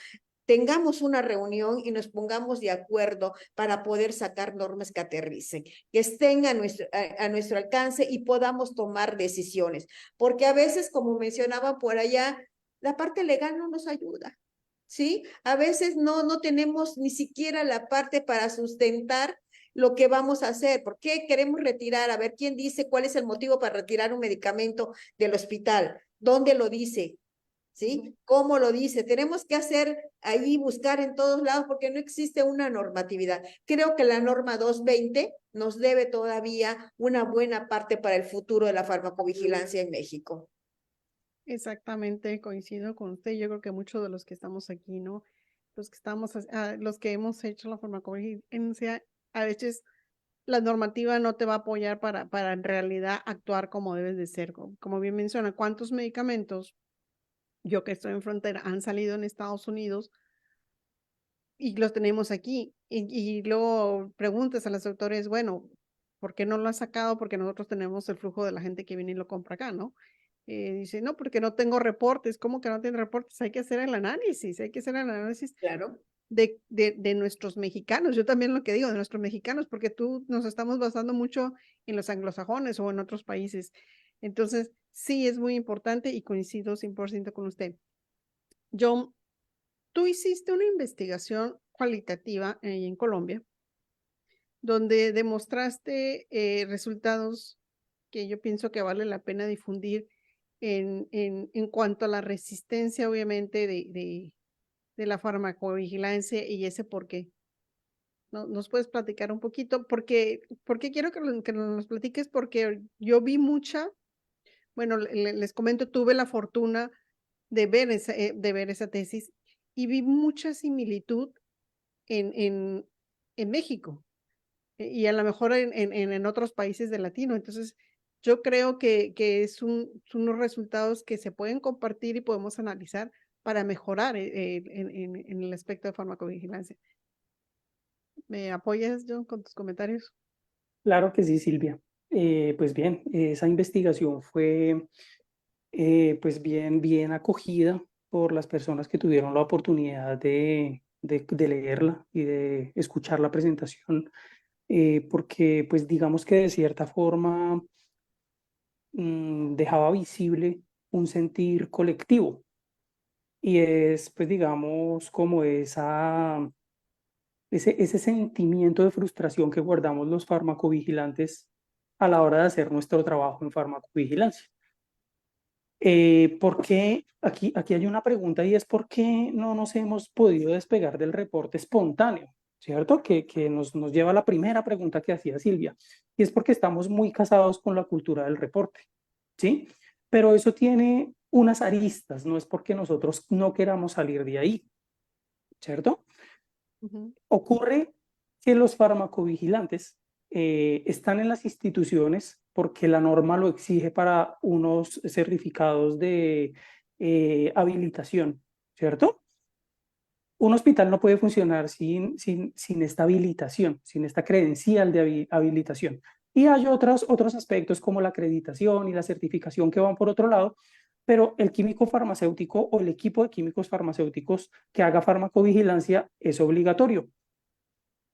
tengamos una reunión y nos pongamos de acuerdo para poder sacar normas que aterricen, que estén a nuestro alcance y podamos tomar decisiones. Porque a veces, como mencionaba por allá, la parte legal no nos ayuda, ¿sí? A veces no tenemos ni siquiera la parte para sustentar lo que vamos a hacer. ¿Por qué queremos retirar? A ver, ¿quién dice cuál es el motivo para retirar un medicamento del hospital? ¿Dónde lo dice? ¿Sí? ¿Cómo lo dice? Tenemos que hacer ahí, buscar en todos lados, porque no existe una normatividad. Creo que la norma 220 nos debe todavía una buena parte para el futuro de la farmacovigilancia en México. Exactamente, coincido con usted. Yo creo que muchos de los que estamos aquí, ¿no? Los que hemos hecho la farmacovigilancia, a veces la normativa no te va a apoyar para en realidad actuar como debes de ser. Como bien menciona, ¿cuántos medicamentos, yo que estoy en frontera, han salido en Estados Unidos y los tenemos aquí? Y luego preguntas a los doctores, bueno, ¿por qué no lo has sacado? Porque nosotros tenemos el flujo de la gente que viene y lo compra acá, ¿no? Dice, no, porque no tengo reportes. ¿Cómo que no tiene reportes? Hay que hacer el análisis, Claro. de nuestros mexicanos. Yo también lo que digo, de nuestros mexicanos, porque nos estamos basando mucho en los anglosajones o en otros países. Entonces, sí, es muy importante y coincido 100% con usted. Tú hiciste una investigación cualitativa en Colombia, donde demostraste resultados que yo pienso que vale la pena difundir en cuanto a la resistencia, obviamente, de la farmacovigilancia y ese por qué. ¿Nos puedes platicar un poquito? Porque quiero que nos platiques, porque yo vi les comento, tuve la fortuna de ver esa tesis y vi mucha similitud en México y a lo mejor en otros países de latino. Entonces, yo creo que son unos resultados que se pueden compartir y podemos analizar para mejorar en el aspecto de farmacovigilancia. ¿Me apoyas, John, con tus comentarios? Claro que sí, Silvia. Pues bien, esa investigación fue pues bien acogida por las personas que tuvieron la oportunidad de leerla y de escuchar la presentación, porque pues digamos que de cierta forma dejaba visible un sentir colectivo y es pues digamos como ese sentimiento de frustración que guardamos los farmacovigilantes a la hora de hacer nuestro trabajo en farmacovigilancia. ¿Por qué? Aquí hay una pregunta y es ¿por qué no nos hemos podido despegar del reporte espontáneo? ¿Cierto? Que nos lleva a la primera pregunta que hacía Silvia, y es porque estamos muy casados con la cultura del reporte, ¿sí? Pero eso tiene unas aristas, no es porque nosotros no queramos salir de ahí, ¿cierto? Ocurre que los farmacovigilantes están en las instituciones porque la norma lo exige para unos certificados de habilitación, ¿cierto? Un hospital no puede funcionar sin esta habilitación, sin esta credencial de habilitación. Y hay otros aspectos como la acreditación y la certificación que van por otro lado, pero el químico farmacéutico o el equipo de químicos farmacéuticos que haga farmacovigilancia es obligatorio,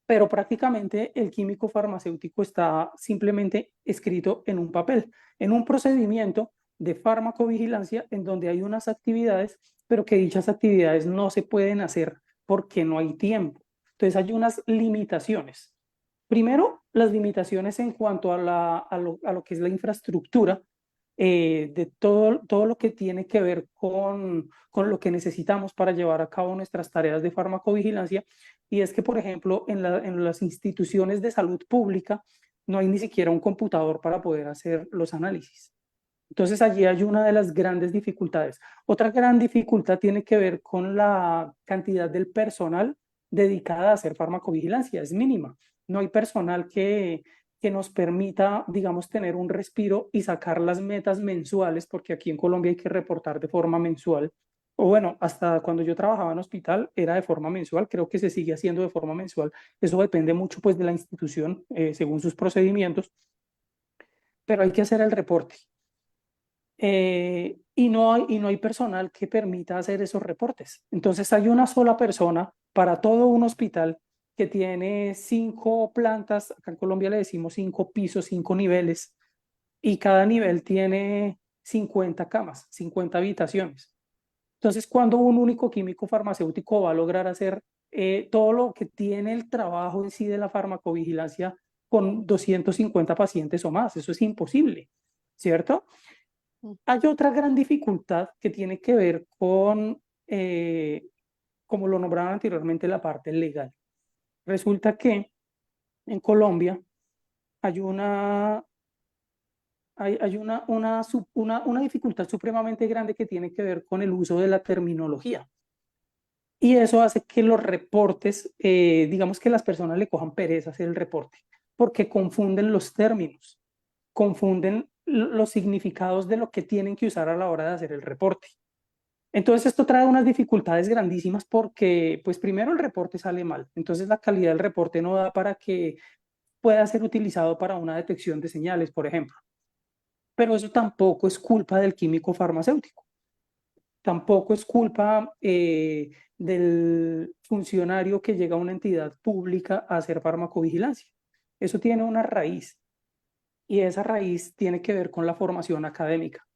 pero prácticamente el químico farmacéutico está simplemente escrito en un papel, en un procedimiento de farmacovigilancia en donde hay unas actividades, pero que dichas actividades no se pueden hacer porque no hay tiempo. Entonces hay unas limitaciones. Primero, las limitaciones en cuanto a lo que es la infraestructura, de todo lo que tiene que ver con lo que necesitamos para llevar a cabo nuestras tareas de farmacovigilancia. Y es que, por ejemplo, en las instituciones de salud pública no hay ni siquiera un computador para poder hacer los análisis. Entonces allí hay una de las grandes dificultades. Otra gran dificultad tiene que ver con la cantidad del personal dedicada a hacer farmacovigilancia. Es mínima. No hay personal que nos permita, digamos, tener un respiro y sacar las metas mensuales, porque aquí en Colombia hay que reportar de forma mensual. O bueno, hasta cuando yo trabajaba en hospital era de forma mensual, creo que se sigue haciendo de forma mensual. Eso depende mucho pues de la institución, según sus procedimientos, pero hay que hacer el reporte. Y no hay personal que permita hacer esos reportes. Entonces hay una sola persona para todo un hospital que tiene 5 plantas, acá en Colombia le decimos 5 pisos, 5 niveles, y cada nivel tiene 50 camas, 50 habitaciones. Entonces, cuando un único químico farmacéutico va a lograr hacer todo lo que tiene el trabajo en sí de la farmacovigilancia con 250 pacientes o más, eso es imposible, ¿cierto? Hay otra gran dificultad que tiene que ver con, como lo nombraban anteriormente, la parte legal. Resulta que en Colombia hay una dificultad supremamente grande que tiene que ver con el uso de la terminología. Y eso hace que los reportes, digamos que las personas le cojan pereza hacer el reporte, porque confunden los términos, confunden los significados de lo que tienen que usar a la hora de hacer el reporte. Entonces esto trae unas dificultades grandísimas porque, pues primero el reporte sale mal, entonces la calidad del reporte no da para que pueda ser utilizado para una detección de señales, por ejemplo. Pero eso tampoco es culpa del químico farmacéutico, tampoco es culpa del funcionario que llega a una entidad pública a hacer farmacovigilancia. Eso tiene una raíz y esa raíz tiene que ver con la formación académica.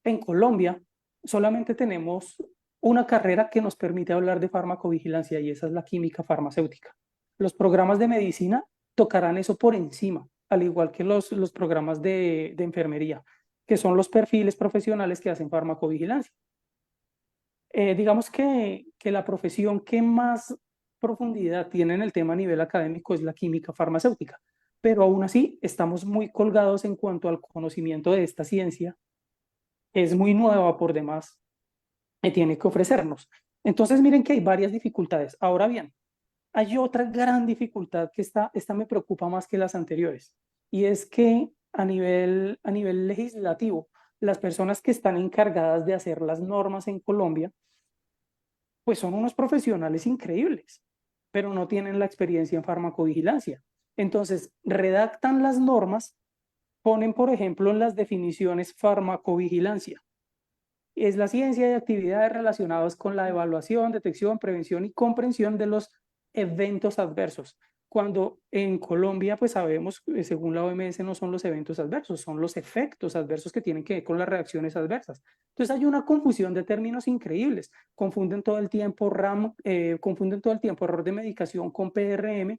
En Colombia solamente tenemos una carrera que nos permite hablar de farmacovigilancia y esa es la química farmacéutica. Los programas de medicina tocarán eso por encima, al igual que los programas de enfermería, que son los perfiles profesionales que hacen farmacovigilancia. Digamos que la profesión que más profundidad tiene en el tema a nivel académico es la química farmacéutica, pero aún así estamos muy colgados en cuanto al conocimiento de esta ciencia. Es muy nueva por demás tiene que ofrecernos. Entonces, miren que hay varias dificultades. Ahora bien, hay otra gran dificultad que esta me preocupa más que las anteriores, y es que a nivel legislativo, las personas que están encargadas de hacer las normas en Colombia, pues son unos profesionales increíbles, pero no tienen la experiencia en farmacovigilancia. Entonces, redactan las normas, ponen, por ejemplo, en las definiciones farmacovigilancia. Es la ciencia de actividades relacionadas con la evaluación, detección, prevención y comprensión de los eventos adversos. Cuando en Colombia, pues sabemos, según la OMS, no son los eventos adversos, son los efectos adversos que tienen que ver con las reacciones adversas. Entonces hay una confusión de términos increíbles. Confunden todo el tiempo confunden todo el tiempo error de medicación con PRM,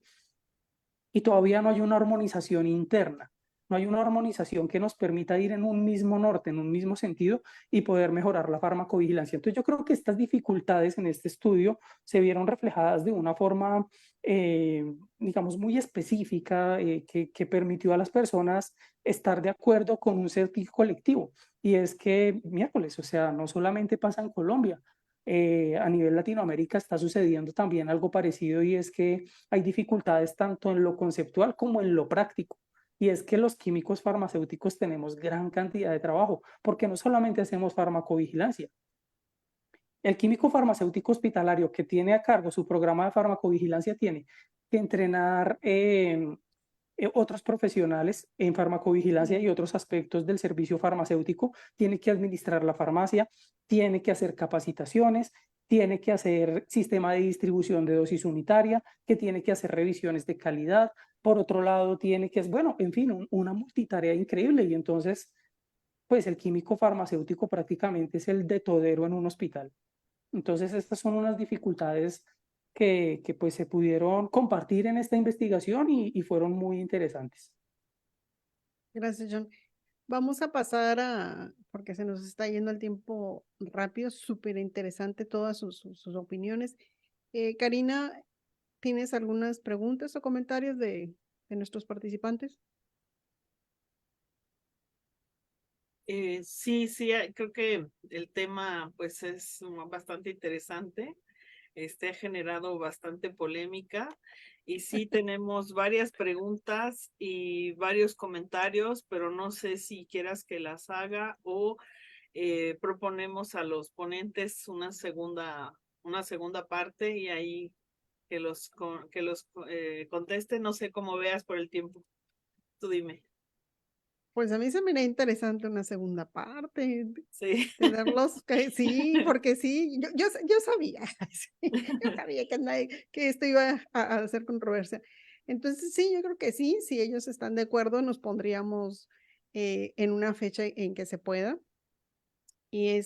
y todavía no hay una armonización interna. No hay una armonización que nos permita ir en un mismo norte, en un mismo sentido, y poder mejorar la farmacovigilancia. Entonces yo creo que estas dificultades en este estudio se vieron reflejadas de una forma, digamos, muy específica, que permitió a las personas estar de acuerdo con un sentir colectivo. Y es que, miércoles, o sea, no solamente pasa en Colombia, a nivel Latinoamérica está sucediendo también algo parecido, y es que hay dificultades tanto en lo conceptual como en lo práctico. Y es que los químicos farmacéuticos tenemos gran cantidad de trabajo, porque no solamente hacemos farmacovigilancia. El químico farmacéutico hospitalario que tiene a cargo su programa de farmacovigilancia tiene que entrenar otros profesionales en farmacovigilancia y otros aspectos del servicio farmacéutico, tiene que administrar la farmacia, tiene que hacer capacitaciones, tiene que hacer sistema de distribución de dosis unitaria, que tiene que hacer revisiones de calidad. Por otro lado, tiene que, bueno, en fin, una multitarea increíble. Y entonces, pues el químico farmacéutico prácticamente es el de todero en un hospital. Entonces, estas son unas dificultades que pues se pudieron compartir en esta investigación, y fueron muy interesantes. Gracias, John. Vamos a pasar porque se nos está yendo el tiempo rápido, súper interesante todas sus opiniones. Karina, ¿tienes algunas preguntas o comentarios de nuestros participantes? Sí, sí, creo que el tema pues es bastante interesante. Ha generado bastante polémica y sí tenemos varias preguntas y varios comentarios, pero no sé si quieras que las haga o proponemos a los ponentes una segunda parte y ahí que los contesten. No sé cómo veas por el tiempo. Tú dime. Pues a mí se me haría interesante una segunda parte, Sí. tenerlos, sí, porque sí, yo sabía, yo sabía que esto iba a hacer controversia. Entonces sí, yo creo que sí, si ellos están de acuerdo, nos pondríamos en una fecha en que se pueda. Y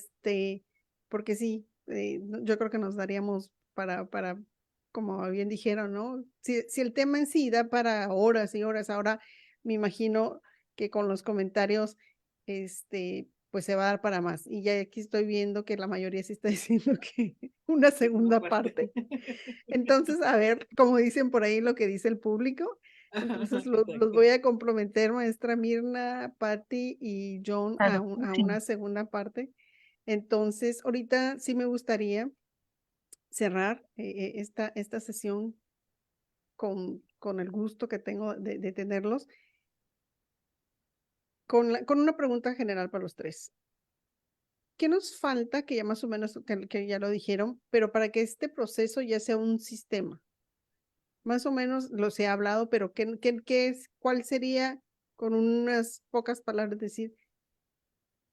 porque sí, yo creo que nos daríamos como bien dijeron, ¿no? Si el tema en sí da para horas y horas, ahora me imagino que con los comentarios, pues se va a dar para más. Y ya aquí estoy viendo que la mayoría sí está diciendo que una segunda parte. Entonces, a ver, como dicen por ahí lo que dice el público. Entonces los voy a comprometer, maestra Mirna, Patty y John, Claro, a sí. una segunda parte. Entonces, ahorita sí me gustaría cerrar esta sesión con el gusto que tengo de tenerlos, con una pregunta general para los tres. ¿Qué nos falta, que ya más o menos, que ya lo dijeron, pero para que este proceso ya sea un sistema? Más o menos los he hablado, pero ¿cuál sería, con unas pocas palabras, decir,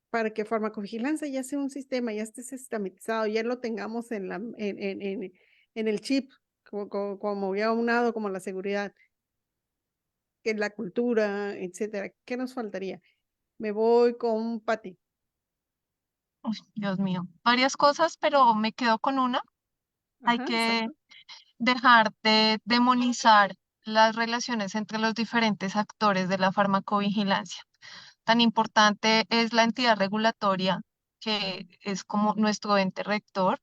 para que farmacovigilancia ya sea un sistema, ya esté sistematizado, ya lo tengamos en el chip, como ya unado como la seguridad, que la cultura, etcétera? ¿Qué nos faltaría? Me voy con Patti. Uy, Dios mío, varias cosas, pero me quedo con una. Hay Ajá, que exacto. dejar de demonizar las relaciones entre los diferentes actores de la farmacovigilancia. Tan importante es la entidad regulatoria, que es como nuestro ente rector,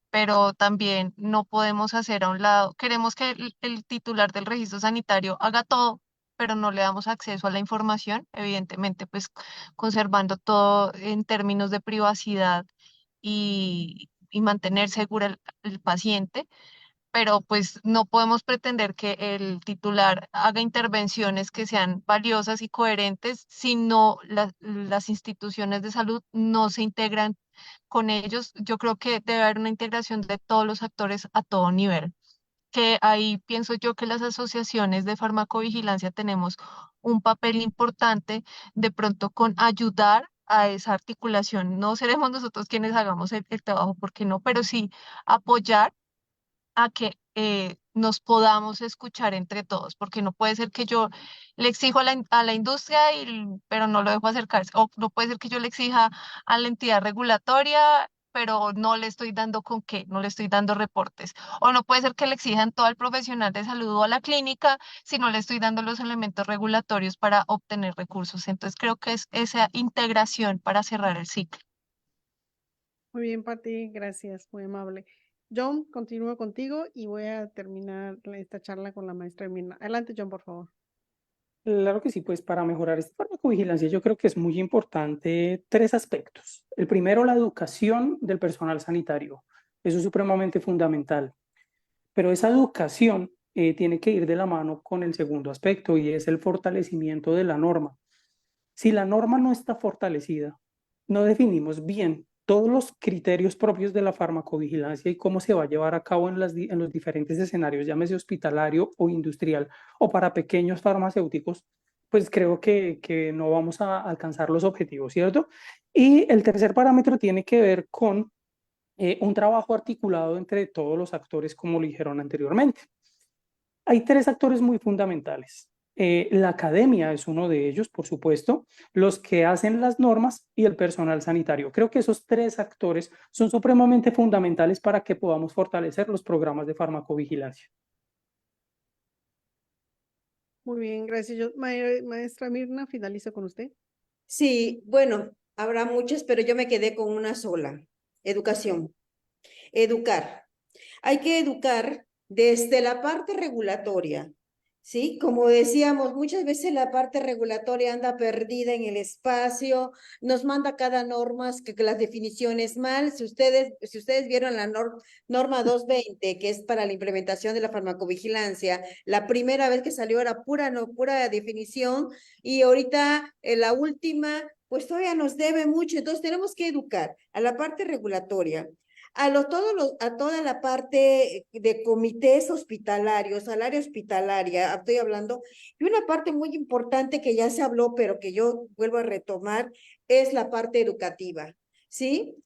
pero también no podemos hacer a un lado. Queremos que el titular del registro sanitario haga todo, pero no le damos acceso a la información, evidentemente, pues conservando todo en términos de privacidad y mantener segura el paciente, pero pues no podemos pretender que el titular haga intervenciones que sean valiosas y coherentes si no las instituciones de salud no se integran con ellos. Yo creo que debe haber una integración de todos los actores a todo nivel, que ahí pienso yo que las asociaciones de farmacovigilancia tenemos un papel importante de pronto con ayudar a esa articulación. No seremos nosotros quienes hagamos el trabajo, porque no, pero sí apoyar a que nos podamos escuchar entre todos, porque no puede ser que yo le exijo a la industria, pero no lo dejo acercarse, o no puede ser que yo le exija a la entidad regulatoria, pero no le estoy dando con qué, no le estoy dando reportes, o no puede ser que le exijan todo al profesional de salud o a la clínica si no le estoy dando los elementos regulatorios para obtener recursos. Entonces creo que es esa integración para cerrar el ciclo. Muy bien, Pati, gracias, muy amable. John, continúo contigo y voy a terminar esta charla con la maestra Mirna. Adelante, John, por favor. Claro que sí, pues para mejorar esta farmacovigilancia yo creo que es muy importante tres aspectos. El primero, la educación del personal sanitario. Eso es supremamente fundamental. Pero esa educación tiene que ir de la mano con el segundo aspecto y es el fortalecimiento de la norma. Si la norma no está fortalecida, no definimos bien todos los criterios propios de la farmacovigilancia y cómo se va a llevar a cabo en los diferentes escenarios, llámese hospitalario o industrial, o para pequeños farmacéuticos, pues creo que no vamos a alcanzar los objetivos, ¿cierto? Y el tercer parámetro tiene que ver con un trabajo articulado entre todos los actores, como lo dijeron anteriormente. Hay tres actores muy fundamentales. La academia es uno de ellos, por supuesto, los que hacen las normas y el personal sanitario. Creo que esos tres actores son supremamente fundamentales para que podamos fortalecer los programas de farmacovigilancia. Muy bien, gracias. Maestra Mirna, finalizo con usted. Sí, bueno, habrá muchas, pero yo me quedé con una sola. Educación. Educar. Hay que educar desde la parte regulatoria, ¿sí? Como decíamos, muchas veces la parte regulatoria anda perdida en el espacio, nos manda cada norma que las definiciones mal. Si ustedes vieron la norma 220, que es para la implementación de la farmacovigilancia, la primera vez que salió era pura definición, y ahorita la última, pues todavía nos debe mucho. Entonces tenemos que educar a la parte regulatoria, a toda la parte de comités hospitalarios, al área hospitalaria, estoy hablando, y una parte muy importante que ya se habló, pero que yo vuelvo a retomar, es la parte educativa. ¿Sí?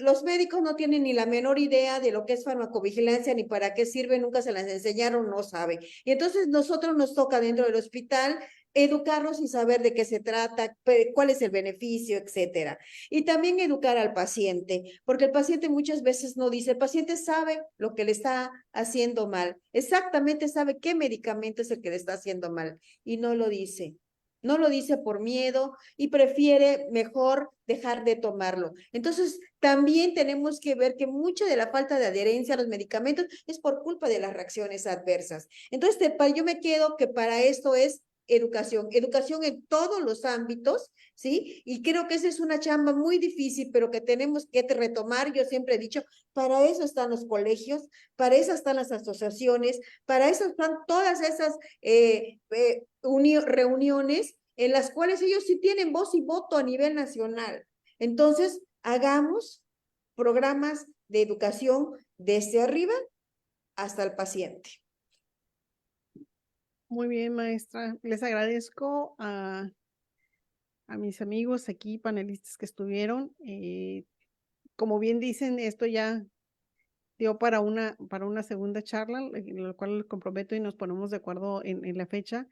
Los médicos no tienen ni la menor idea de lo que es farmacovigilancia, ni para qué sirve, nunca se las enseñaron, no saben. Y entonces nosotros nos toca dentro del hospital educarnos y saber de qué se trata, cuál es el beneficio, etcétera. Y también educar al paciente, porque el paciente muchas veces no dice, el paciente sabe lo que le está haciendo mal, exactamente sabe qué medicamento es el que le está haciendo mal y no lo dice. No lo dice por miedo y prefiere mejor dejar de tomarlo. Entonces, también tenemos que ver que mucha de la falta de adherencia a los medicamentos es por culpa de las reacciones adversas. Entonces, yo me quedo que para esto es educación en todos los ámbitos, ¿sí? Y creo que esa es una chamba muy difícil, pero que tenemos que retomar. Yo siempre he dicho, para eso están los colegios, para eso están las asociaciones, para eso están todas esas reuniones en las cuales ellos sí tienen voz y voto a nivel nacional. Entonces, hagamos programas de educación desde arriba hasta el paciente. Muy bien, maestra. Les agradezco a mis amigos aquí, panelistas que estuvieron. Como bien dicen, esto ya dio para una segunda charla, en la cual les comprometo y nos ponemos de acuerdo en la fecha.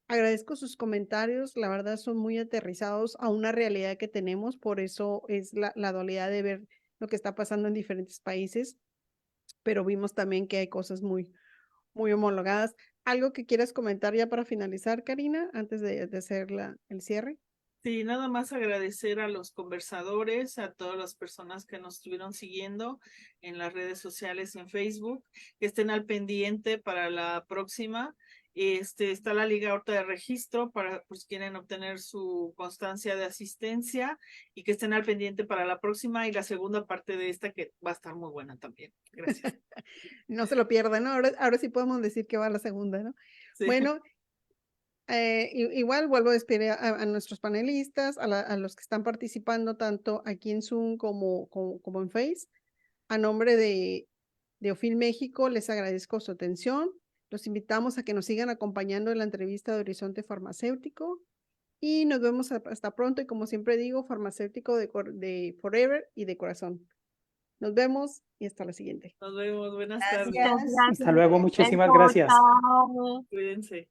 Agradezco sus comentarios, la verdad son muy aterrizados a una realidad que tenemos, por eso es la dualidad de ver lo que está pasando en diferentes países, pero vimos también que hay cosas muy homologadas. ¿Algo que quieras comentar ya para finalizar, Karina, antes de hacer el cierre? Sí, nada más agradecer a los conversadores, a todas las personas que nos estuvieron siguiendo en las redes sociales y en Facebook, que estén al pendiente para la próxima Está la liga ahorita de registro para pues quieren obtener su constancia de asistencia y que estén al pendiente para la próxima y la segunda parte de esta que va a estar muy buena también. Gracias. No se lo pierdan, ¿no? Ahora sí podemos decir que va la segunda, ¿no? Sí. Bueno, igual vuelvo a despedir a nuestros panelistas, a los que están participando tanto aquí en Zoom como en Face. A nombre de OFIL México, les agradezco su atención. Los invitamos a que nos sigan acompañando en la entrevista de Horizonte Farmacéutico y nos vemos hasta pronto. Y como siempre digo, farmacéutico de forever y de corazón. Nos vemos y hasta la siguiente. Nos vemos. Buenas tardes. Gracias. Hasta luego, muchísimas Besos, gracias. chao. Cuídense.